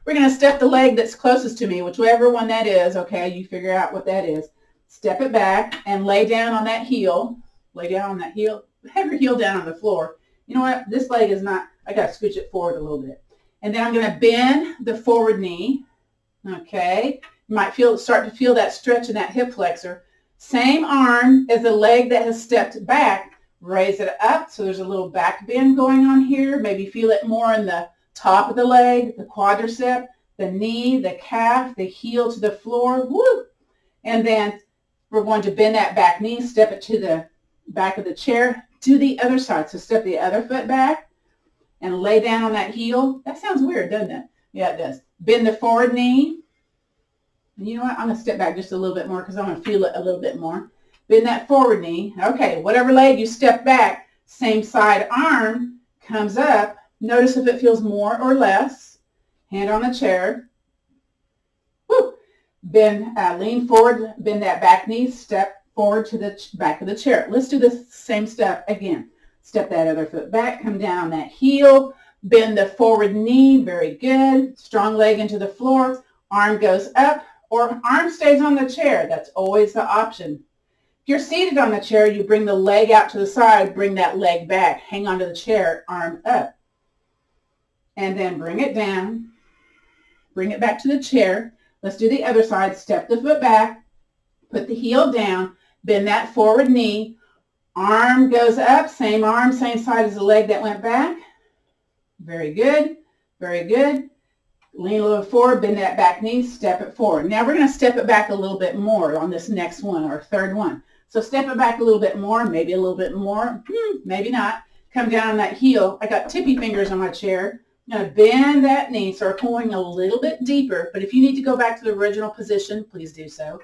Speaker 1: We're going to step the leg that's closest to me, whichever one that is. Okay, you figure out what that is. Step it back and lay down on that heel. Lay down on that heel. Have your heel down on the floor. You know what? This leg is not, I got to scooch it forward a little bit. And then I'm going to bend the forward knee. Okay. You might start to feel that stretch in that hip flexor. Same arm as the leg that has stepped back. Raise it up. So there's a little back bend going on here. Maybe feel it more in the top of the leg, the quadricep, the knee, the calf, the heel to the floor. Woo! And then we're going to bend that back knee, step it to the back of the chair. Do the other side. So step the other foot back and lay down on that heel. That sounds weird, doesn't it? Yeah, it does. Bend the forward knee. And you know what? I'm going to step back just a little bit more because I want to feel it a little bit more. Bend that forward knee. Okay, whatever leg you step back, same side arm comes up. Notice if it feels more or less. Hand on the chair. Woo! Bend, lean forward, bend that back knee, step forward to the back of the chair. Let's do this same step again. Step that other foot back, come down on that heel, bend the forward knee, very good. Strong leg into the floor, arm goes up, or arm stays on the chair. That's always the option. If you're seated on the chair, you bring the leg out to the side, bring that leg back, hang onto the chair, arm up. And then bring it down, bring it back to the chair. Let's do the other side. Step the foot back, put the heel down, bend that forward knee, arm goes up, same arm, same side as the leg that went back. Very good, very good. Lean a little forward, bend that back knee, step it forward. Now we're going to step it back a little bit more on this next one, our third one. So step it back a little bit more, maybe a little bit more, maybe not. Come down on that heel. I got tippy fingers on my chair. I'm going to bend that knee, so we're pulling a little bit deeper, but if you need to go back to the original position, please do so.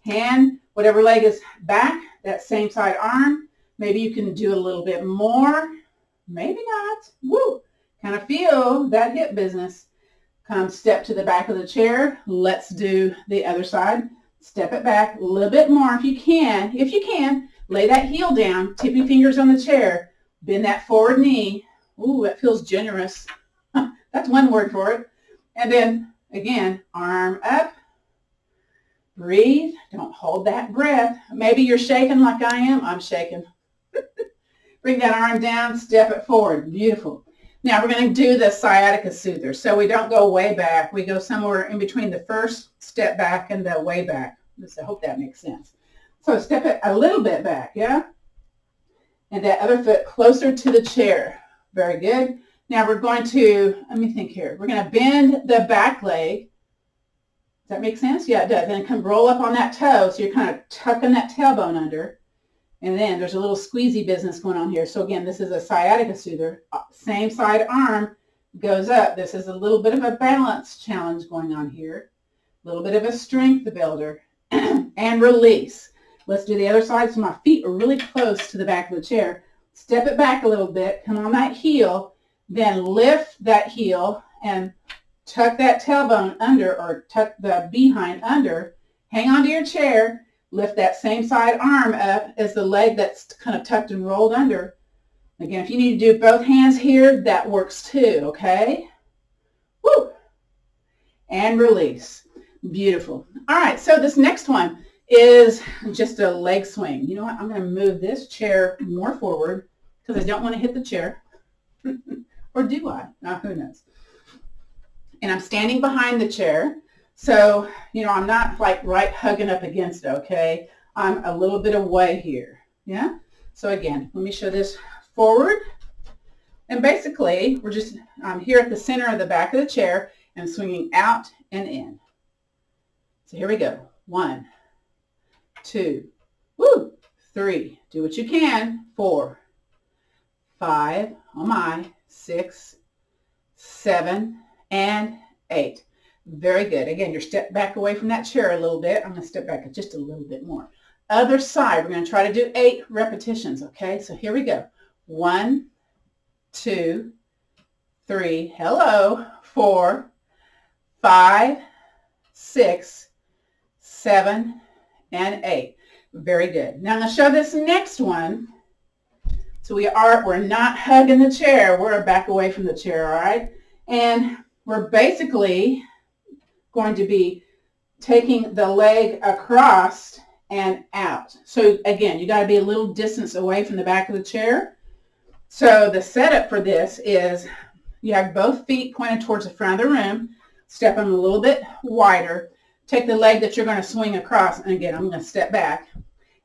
Speaker 1: Hand, whatever leg is back, that same side arm. Maybe you can do a little bit more, maybe not. Woo! Kind of feel that hip business. Come step to the back of the chair. Let's do the other side. Step it back a little bit more if you can. If you can, lay that heel down, tippy fingers on the chair, bend that forward knee. Ooh, that feels generous. That's one word for it. And then, again, arm up. Breathe. Don't hold that breath. Maybe you're shaking like I am. I'm shaking. Bring that arm down, step it forward. Beautiful. Now we're going to do the sciatica soother. So we don't go way back. We go somewhere in between the first step back and the way back. I hope that makes sense. So step it a little bit back, yeah? And that other foot closer to the chair. Very good. Now we're going to, let me think here. We're going to bend the back leg. Does that make sense? Yeah, it does. And come roll up on that toe. So you're kind of tucking that tailbone under. And then there's a little squeezy business going on here. So again, this is a sciatica soother. Same side arm goes up. This is a little bit of a balance challenge going on here. A little bit of a strength builder. And release. Let's do the other side. So my feet are really close to the back of the chair. Step it back a little bit. Come on that heel. Then lift that heel and tuck that tailbone under, or tuck the behind under. Hang onto your chair. Lift that same side arm up as the leg that's kind of tucked and rolled under. Again, if you need to do both hands here, that works too, okay? Woo! And release. Beautiful. All right, so this next one is just a leg swing. You know what? I'm going to move this chair more forward because I don't want to hit the chair. Or do I? Who knows? And I'm standing behind the chair. So, I'm not like right hugging up against it, okay? I'm a little bit away here, yeah? So again, let me show this forward. And basically, I'm here at the center of the back of the chair and swinging out and in. So here we go. 1, 2, woo, 3. Do what you can. 4, 5, oh my, 6, 7, and 8. Very good. Again, you're step back away from that chair a little bit. I'm going to step back just a little bit more. Other side, we're going to try to do 8 repetitions, okay? So here we go. 1, 2, 3, hello, 4, 5, 6, 7, and 8. Very good. Now I'm going to show this next one. So we're not hugging the chair. We're back away from the chair, all right? And we're basically going to be taking the leg across and out. So again, you got to be a little distance away from the back of the chair. So the setup for this is you have both feet pointed towards the front of the room, step them a little bit wider, take the leg that you're going to swing across, and again, I'm going to step back,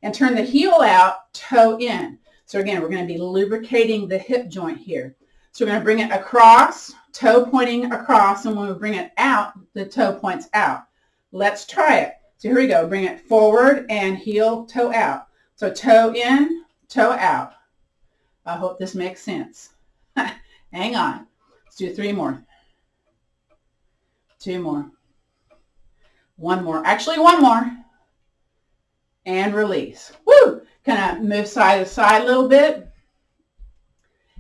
Speaker 1: and turn the heel out, toe in. So again, we're going to be lubricating the hip joint here. So we're going to bring it across, toe pointing across, and when we bring it out, the toe points out. Let's try it. So here we go. Bring it forward and heel, toe out. So toe in, toe out. I hope this makes sense. Hang on. Let's do 3 more. 2 more. 1 more. Actually, 1 more. And release. Woo! Kind of move side to side a little bit.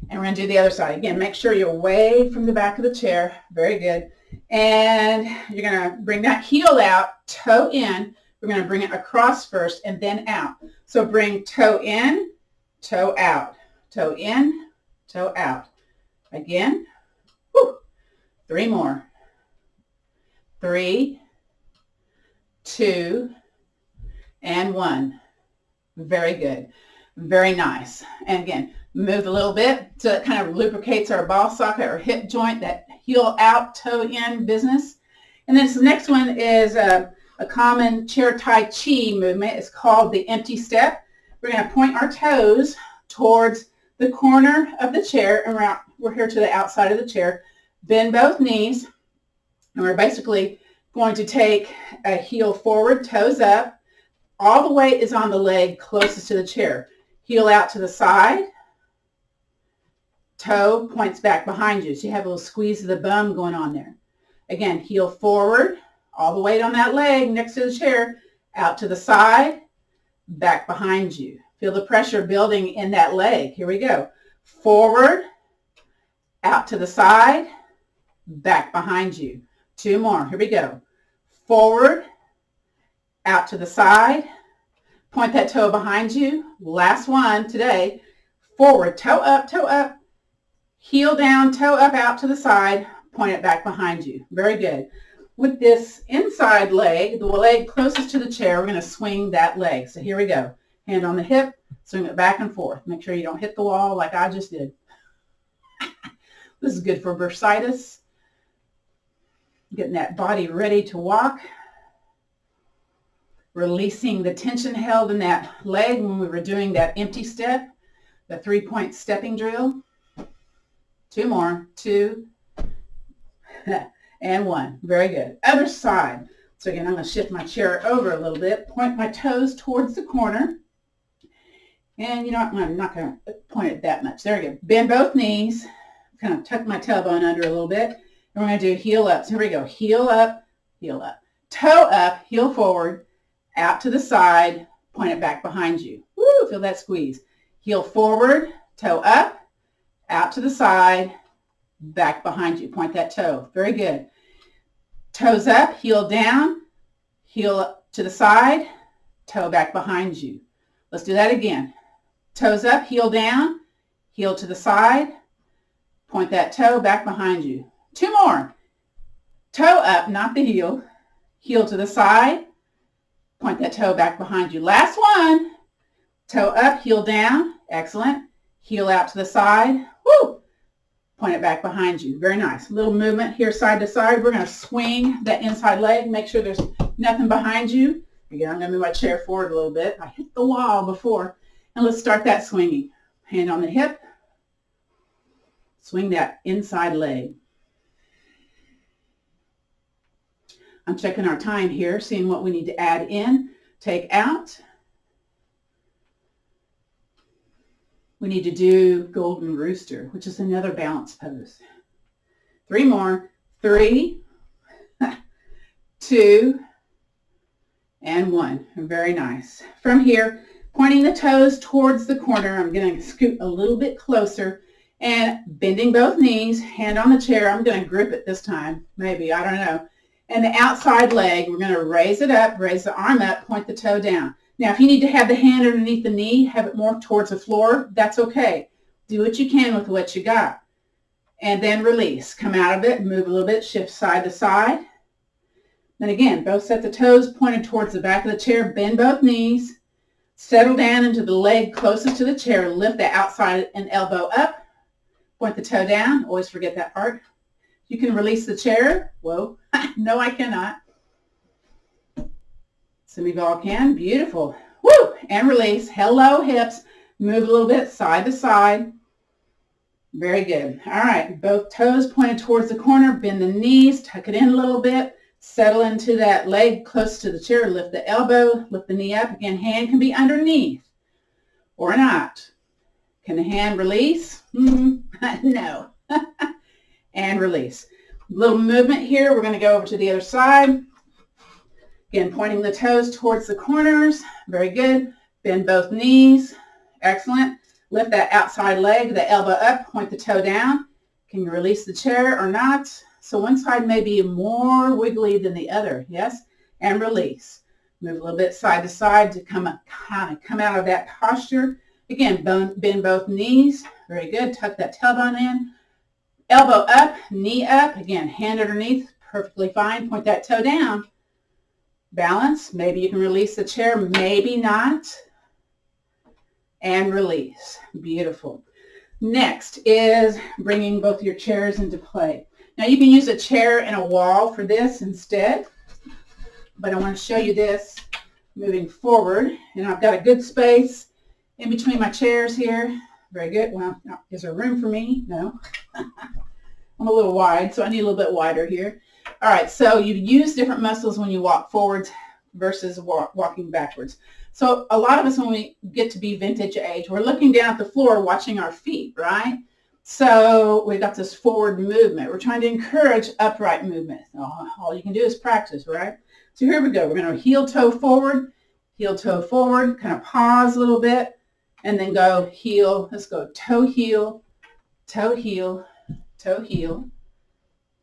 Speaker 1: And we're going to do the other side. Again, make sure you're away from the back of the chair. Very good. And you're going to bring that heel out, toe in. We're going to bring it across first and then out. So bring toe in, toe out. Toe in, toe out. Again. Woo. 3 more. 3, 2, and 1. Very good. Very nice. And again, move a little bit so it kind of lubricates our ball socket or hip joint, that heel out, toe in business. And then this next one is a common chair Tai Chi movement. It's called the empty step. We're going to point our toes towards the corner of the chair, and we're here to the outside of the chair. Bend both knees, and we're basically going to take a heel forward, toes up. All the weight is on the leg closest to the chair. Heel out to the side. Toe points back behind you. So you have a little squeeze of the bum going on there. Again, heel forward. All the weight on that leg next to the chair. Out to the side. Back behind you. Feel the pressure building in that leg. Here we go. Forward. Out to the side. Back behind you. 2 more. Here we go. Forward. Out to the side. Point that toe behind you. Last one today. Forward, toe up, heel down, toe up, out to the side. Point it back behind you. Very good. With this inside leg, the leg closest to the chair, we're going to swing that leg. So here we go. Hand on the hip, swing it back and forth. Make sure you don't hit the wall like I just did. This is good for bursitis. Getting that body ready to walk. Releasing the tension held in that leg when we were doing that empty step, the 3-point stepping drill. 2 more, 2, and 1. Very good. Other side. So again, I'm going to shift my chair over a little bit, point my toes towards the corner. And you know what, I'm not going to point it that much. There we go. Bend both knees, kind of tuck my tailbone under a little bit. And we're going to do heel up. So here we go. Heel up, toe up, heel forward, out to the side, point it back behind you. Woo, feel that squeeze. Heel forward, toe up, out to the side, back behind you. Point that toe. Very good. Toes up, heel down, heel up to the side, toe back behind you. Let's do that again. Toes up, heel down, heel to the side, point that toe back behind you. 2 more. Toe up, not the heel to the side, point that toe back behind you. Last one. Toe up, heel down. Excellent. Heel out to the side. Woo! Point it back behind you. Very nice. Little movement here side to side. We're going to swing that inside leg. Make sure there's nothing behind you. Again, I'm going to move my chair forward a little bit. I hit the wall before. And let's start that swinging. Hand on the hip. Swing that inside leg. I'm checking our time here, seeing what we need to add in, take out. We need to do golden rooster, which is another balance pose. 3 more. 3, 2, and 1. Very nice. From here, pointing the toes towards the corner, I'm going to scoot a little bit closer and bending both knees, hand on the chair. I'm going to grip it this time, maybe, I don't know. And the outside leg, we're going to raise it up, raise the arm up, point the toe down. Now, if you need to have the hand underneath the knee, have it more towards the floor, that's okay. Do what you can with what you got. And then release. Come out of it, move a little bit, shift side to side. Then again, both set the toes pointed towards the back of the chair, bend both knees, settle down into the leg closest to the chair, lift the outside and elbow up, point the toe down, always forget that part. You can release the chair. Whoa, no I cannot. Some of you all can, beautiful. Woo, and release, hello hips, move a little bit side to side. Very good. All right, both toes pointed towards the corner, bend the knees, tuck it in a little bit, settle into that leg close to the chair, lift the elbow, lift the knee up. Again, hand can be underneath or not. Can the hand release? No. And release. Little movement here. We're going to go over to the other side. Again, pointing the toes towards the corners. Very good. Bend both knees. Excellent. Lift that outside leg, the elbow up, point the toe down. Can you release the chair or not? So one side may be more wiggly than the other, yes? And release. Move a little bit side to side to come out of that posture. Again, bend both knees. Very good. Tuck that tailbone in. Elbow up, knee up. Again, hand underneath. Perfectly fine. Point that toe down. Balance. Maybe you can release the chair. Maybe not. And release. Beautiful. Next is bringing both your chairs into play. Now you can use a chair and a wall for this instead, but I want to show you this moving forward. And I've got a good space in between my chairs here. Very good. Well, is there room for me? No. I'm a little wide, so I need a little bit wider here. All right, so you use different muscles when you walk forwards versus walking backwards. So a lot of us, when we get to be vintage age, we're looking down at the floor watching our feet, right? So we've got this forward movement. We're trying to encourage upright movement. All you can do is practice, right? So here we go. We're going to heel toe forward, kind of pause a little bit, and then go heel. Let's go toe, heel, toe, heel, toe, heel.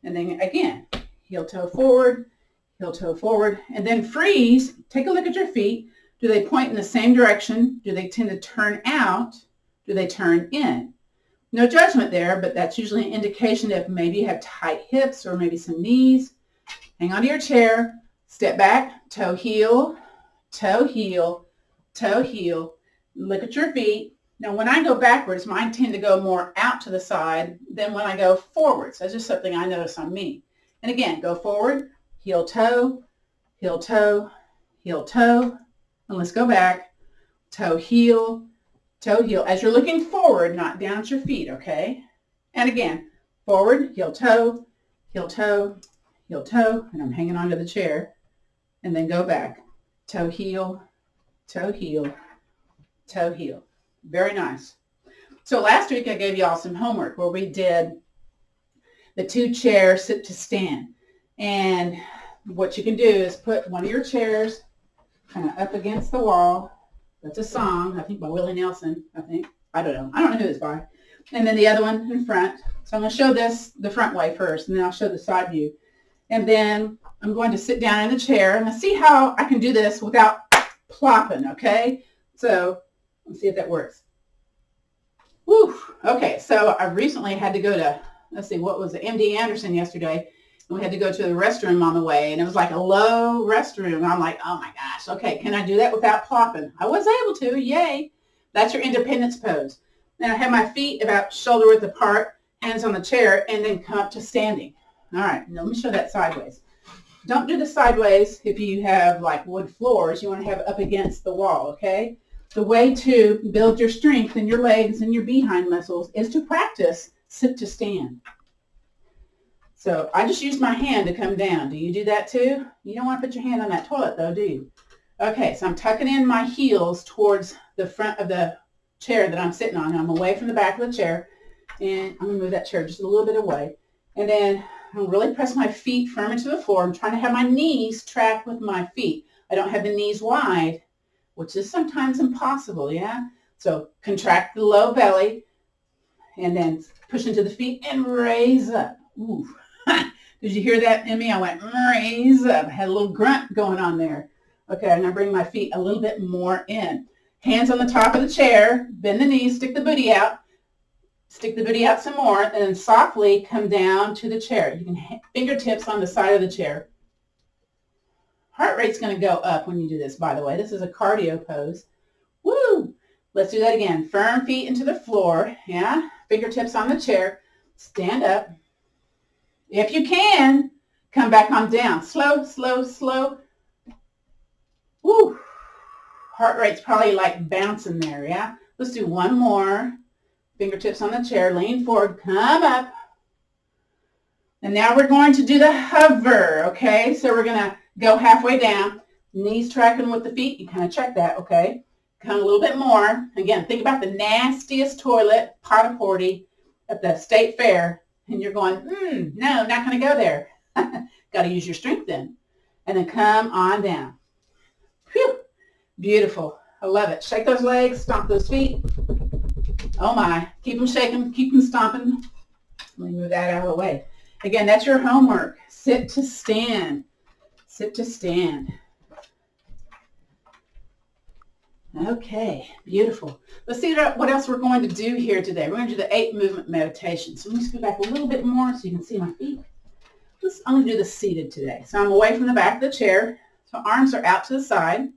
Speaker 1: And then again, heel toe forward, and then freeze. Take a look at your feet. Do they point in the same direction? Do they tend to turn out? Do they turn in? No judgment there, but that's usually an indication if maybe you have tight hips or maybe some knees. Hang on to your chair. Step back, toe, heel, toe, heel, toe, heel. Look at your feet. Now, when I go backwards, mine tend to go more out to the side than when I go forwards. That's just something I notice on me. And again, go forward, heel, toe, heel, toe, heel, toe. And let's go back, toe, heel, as you're looking forward, not down at your feet, okay? And again, forward, heel, toe, heel, toe, heel, toe, and I'm hanging onto the chair. And then go back, toe, heel, toe, heel, toe, heel. Very nice. So last week I gave you all some homework where we did the 2 chair sit to stand. And what you can do is put one of your chairs kind of up against the wall. That's a song, I think by Willie Nelson, I think. I don't know who it's by. And then the other one in front. So I'm going to show this the front way first, and then I'll show the side view. And then I'm going to sit down in the chair, and let's see how I can do this without plopping, okay? So let's see if that works. Woo! Okay, so I recently had to go to, let's see, what was it, MD Anderson yesterday. We had to go to the restroom on the way, and it was like a low restroom. I'm like, oh my gosh, okay, can I do that without plopping? I was able to, yay. That's your independence pose. Then I have my feet about shoulder width apart, hands on the chair, and then come up to standing. All right, now let me show that sideways. Don't do the sideways if you have like wood floors. You want to have it up against the wall, okay? The way to build your strength in your legs and your behind muscles is to practice sit to stand. So I just use my hand to come down. Do you do that too? You don't want to put your hand on that toilet though, do you? Okay, so I'm tucking in my heels towards the front of the chair that I'm sitting on. I'm away from the back of the chair, and I'm going to move that chair just a little bit away. And then I'm really press my feet firm into the floor. I'm trying to have my knees track with my feet. I don't have the knees wide, which is sometimes impossible, yeah? So contract the low belly, and then push into the feet and raise up. Ooh. Did you hear that in me? I went, raise up. I had a little grunt going on there. Okay, I'm going to bring my feet a little bit more in. Hands on the top of the chair. Bend the knees. Stick the booty out. Stick the booty out some more. And then softly come down to the chair. You can fingertips on the side of the chair. Heart rate's going to go up when you do this, by the way. This is a cardio pose. Woo! Let's do that again. Firm feet into the floor. Yeah. Fingertips on the chair. Stand up. If you can, come back on down. Slow, slow, slow. Woo. Heart rate's probably like bouncing there, yeah? Let's do one more. Fingertips on the chair. Lean forward. Come up. And now we're going to do the hover, okay? So we're going to go halfway down. Knees tracking with the feet. You kind of check that, okay? Come a little bit more. Again, think about the nastiest toilet, pot of 40 at the state fair. And you're going, no, not going to go there. Got to use your strength then. And then come on down. Whew. Beautiful. I love it. Shake those legs. Stomp those feet. Oh, my. Keep them shaking. Keep them stomping. Let me move that out of the way. Again, that's your homework. Sit to stand. Sit to stand. Okay, beautiful. Let's see what else we're going to do here today. We're going to do the 8 movement meditation. So let me scoot back a little bit more so you can see my feet. I'm going to do the seated today. So I'm away from the back of the chair. So arms are out to the side,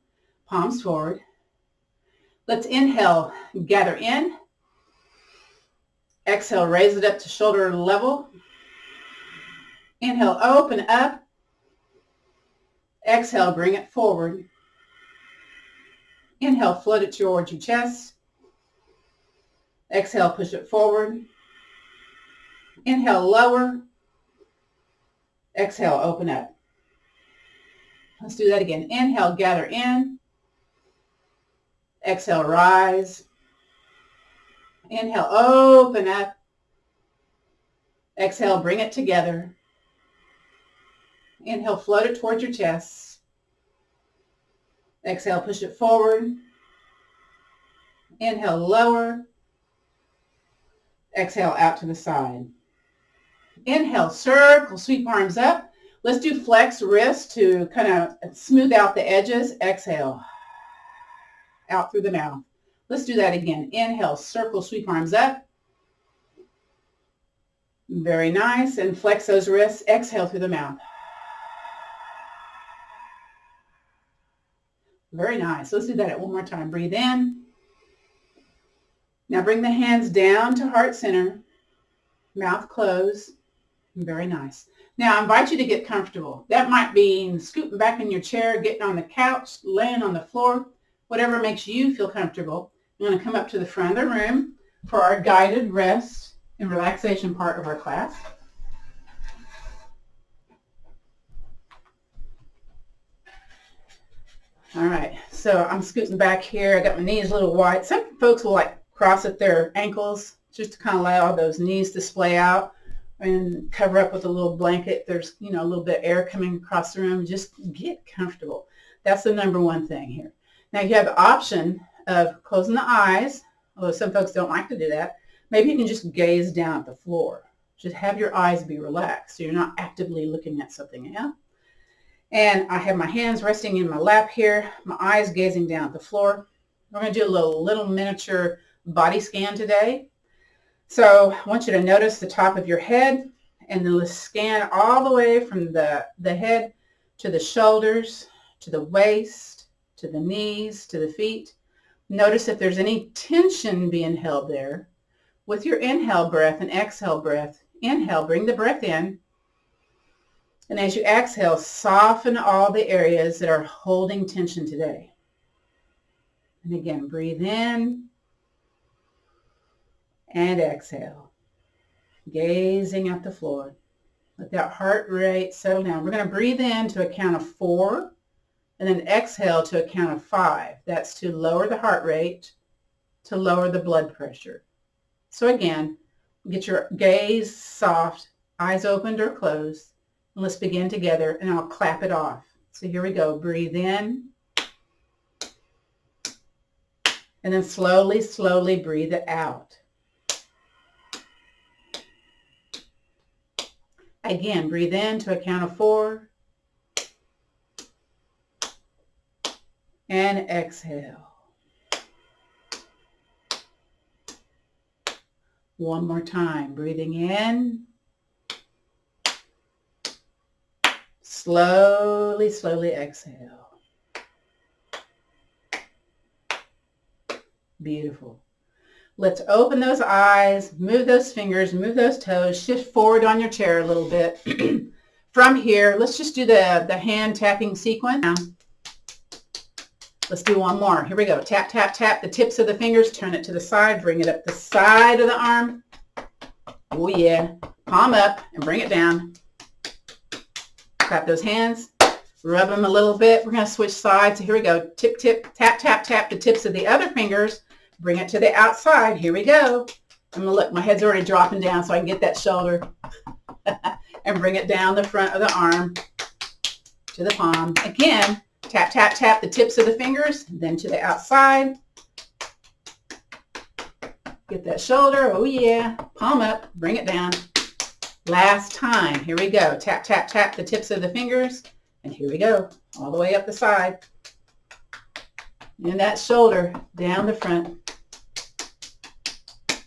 Speaker 1: palms forward. Let's inhale, gather in. Exhale, raise it up to shoulder level. Inhale, open up. Exhale, bring it forward. Inhale, float it towards your chest. Exhale, push it forward. Inhale, lower. Exhale, open up. Let's do that again. Inhale, gather in. Exhale, rise. Inhale, open up. Exhale, bring it together. Inhale, float it towards your chest. Exhale, push it forward. Inhale, lower. Exhale, out to the side. Inhale, circle, sweep arms up. Let's do flex wrist to kind of smooth out the edges. Exhale, out through the mouth. Let's do that again. Inhale, circle, sweep arms up. Very nice. And flex those wrists. Exhale through the mouth. Very nice. Let's do that one more time. Breathe in. Now bring the hands down to heart center. Mouth closed. Very nice. Now I invite you to get comfortable. That might be scooting back in your chair, getting on the couch, laying on the floor, whatever makes you feel comfortable. I'm going to come up to the front of the room for our guided rest and relaxation part of our class. All right, so I'm scooting back here. I got my knees a little wide. Some folks will like cross at their ankles just to kind of allow those knees to splay out and cover up with a little blanket. There's, a little bit of air coming across the room. Just get comfortable. That's the number one thing here. Now you have the option of closing the eyes, although some folks don't like to do that. Maybe you can just gaze down at the floor. Just have your eyes be relaxed so you're not actively looking at something. Yeah? And I have my hands resting in my lap here, my eyes gazing down at the floor. We're going to do a little miniature body scan today. So I want you to notice the top of your head and then let's scan all the way from the head to the shoulders, to the waist, to the knees, to the feet. Notice if there's any tension being held there. With your inhale breath and exhale breath, inhale, bring the breath in. And as you exhale, soften all the areas that are holding tension today. And again, breathe in and exhale, gazing at the floor. Let that heart rate settle down. We're going to breathe in to a count of 4 and then exhale to a count of 5. That's to lower the heart rate, to lower the blood pressure. So again, get your gaze soft, eyes opened or closed. And let's begin together and I'll clap it off. So here we go. Breathe in. And then slowly, slowly breathe it out. I Again, breathe in to a count of 4. And exhale. One more time. Breathing in. Slowly, slowly exhale. Beautiful. Let's open those eyes, move those fingers, move those toes, shift forward on your chair a little bit. From here, let's just do the hand tapping sequence. Let's do one more. Here we go. Tap, tap, tap the tips of the fingers. Turn it to the side. Bring it up the side of the arm. Oh, yeah. Palm up and bring it down. Clap those hands. Rub them a little bit. We're going to switch sides. So here we go. Tip, tip, tap, tap, tap the tips of the other fingers. Bring it to the outside. Here we go. I'm going to look. My head's already dropping down so I can get that shoulder. And bring it down the front of the arm to the palm. Again. Tap, tap, tap the tips of the fingers, then to the outside. Get that shoulder. Oh, yeah. Palm up. Bring it down. Last time. Here we go. Tap, tap, tap the tips of the fingers. And here we go. All the way up the side. And that shoulder down the front.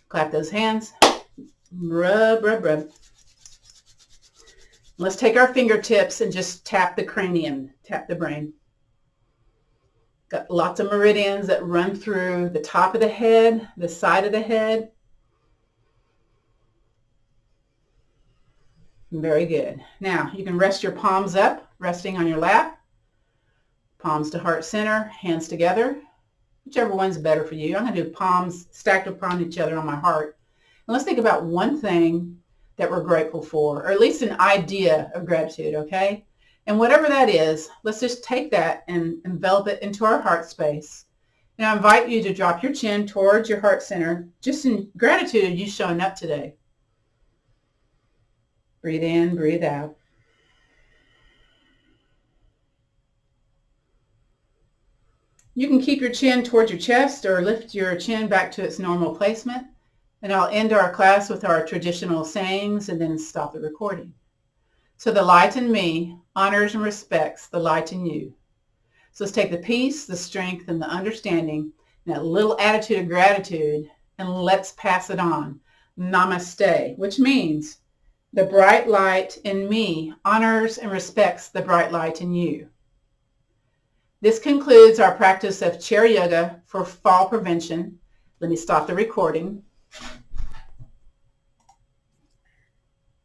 Speaker 1: Clap those hands. Rub, rub, rub. Let's take our fingertips and just tap the cranium. Tap the brain. Got lots of meridians that run through the top of the head, the side of the head. Very good. Now, you can rest your palms up, resting on your lap. Palms to heart center, hands together. Whichever one's better for you. I'm going to do palms stacked upon each other on my heart. And let's think about one thing that we're grateful for, or at least an idea of gratitude, okay? And whatever that is, let's just take that and envelop it into our heart space. And I invite you to drop your chin towards your heart center, just in gratitude of you showing up today. Breathe in, breathe out. You can keep your chin towards your chest or lift your chin back to its normal placement. And I'll end our class with our traditional sayings and then stop the recording. So the light in me honors and respects the light in you. So let's take the peace, the strength, and the understanding, and that little attitude of gratitude, and let's pass it on. Namaste, which means the bright light in me honors and respects the bright light in you. This concludes our practice of chair yoga for fall prevention. Let me stop the recording.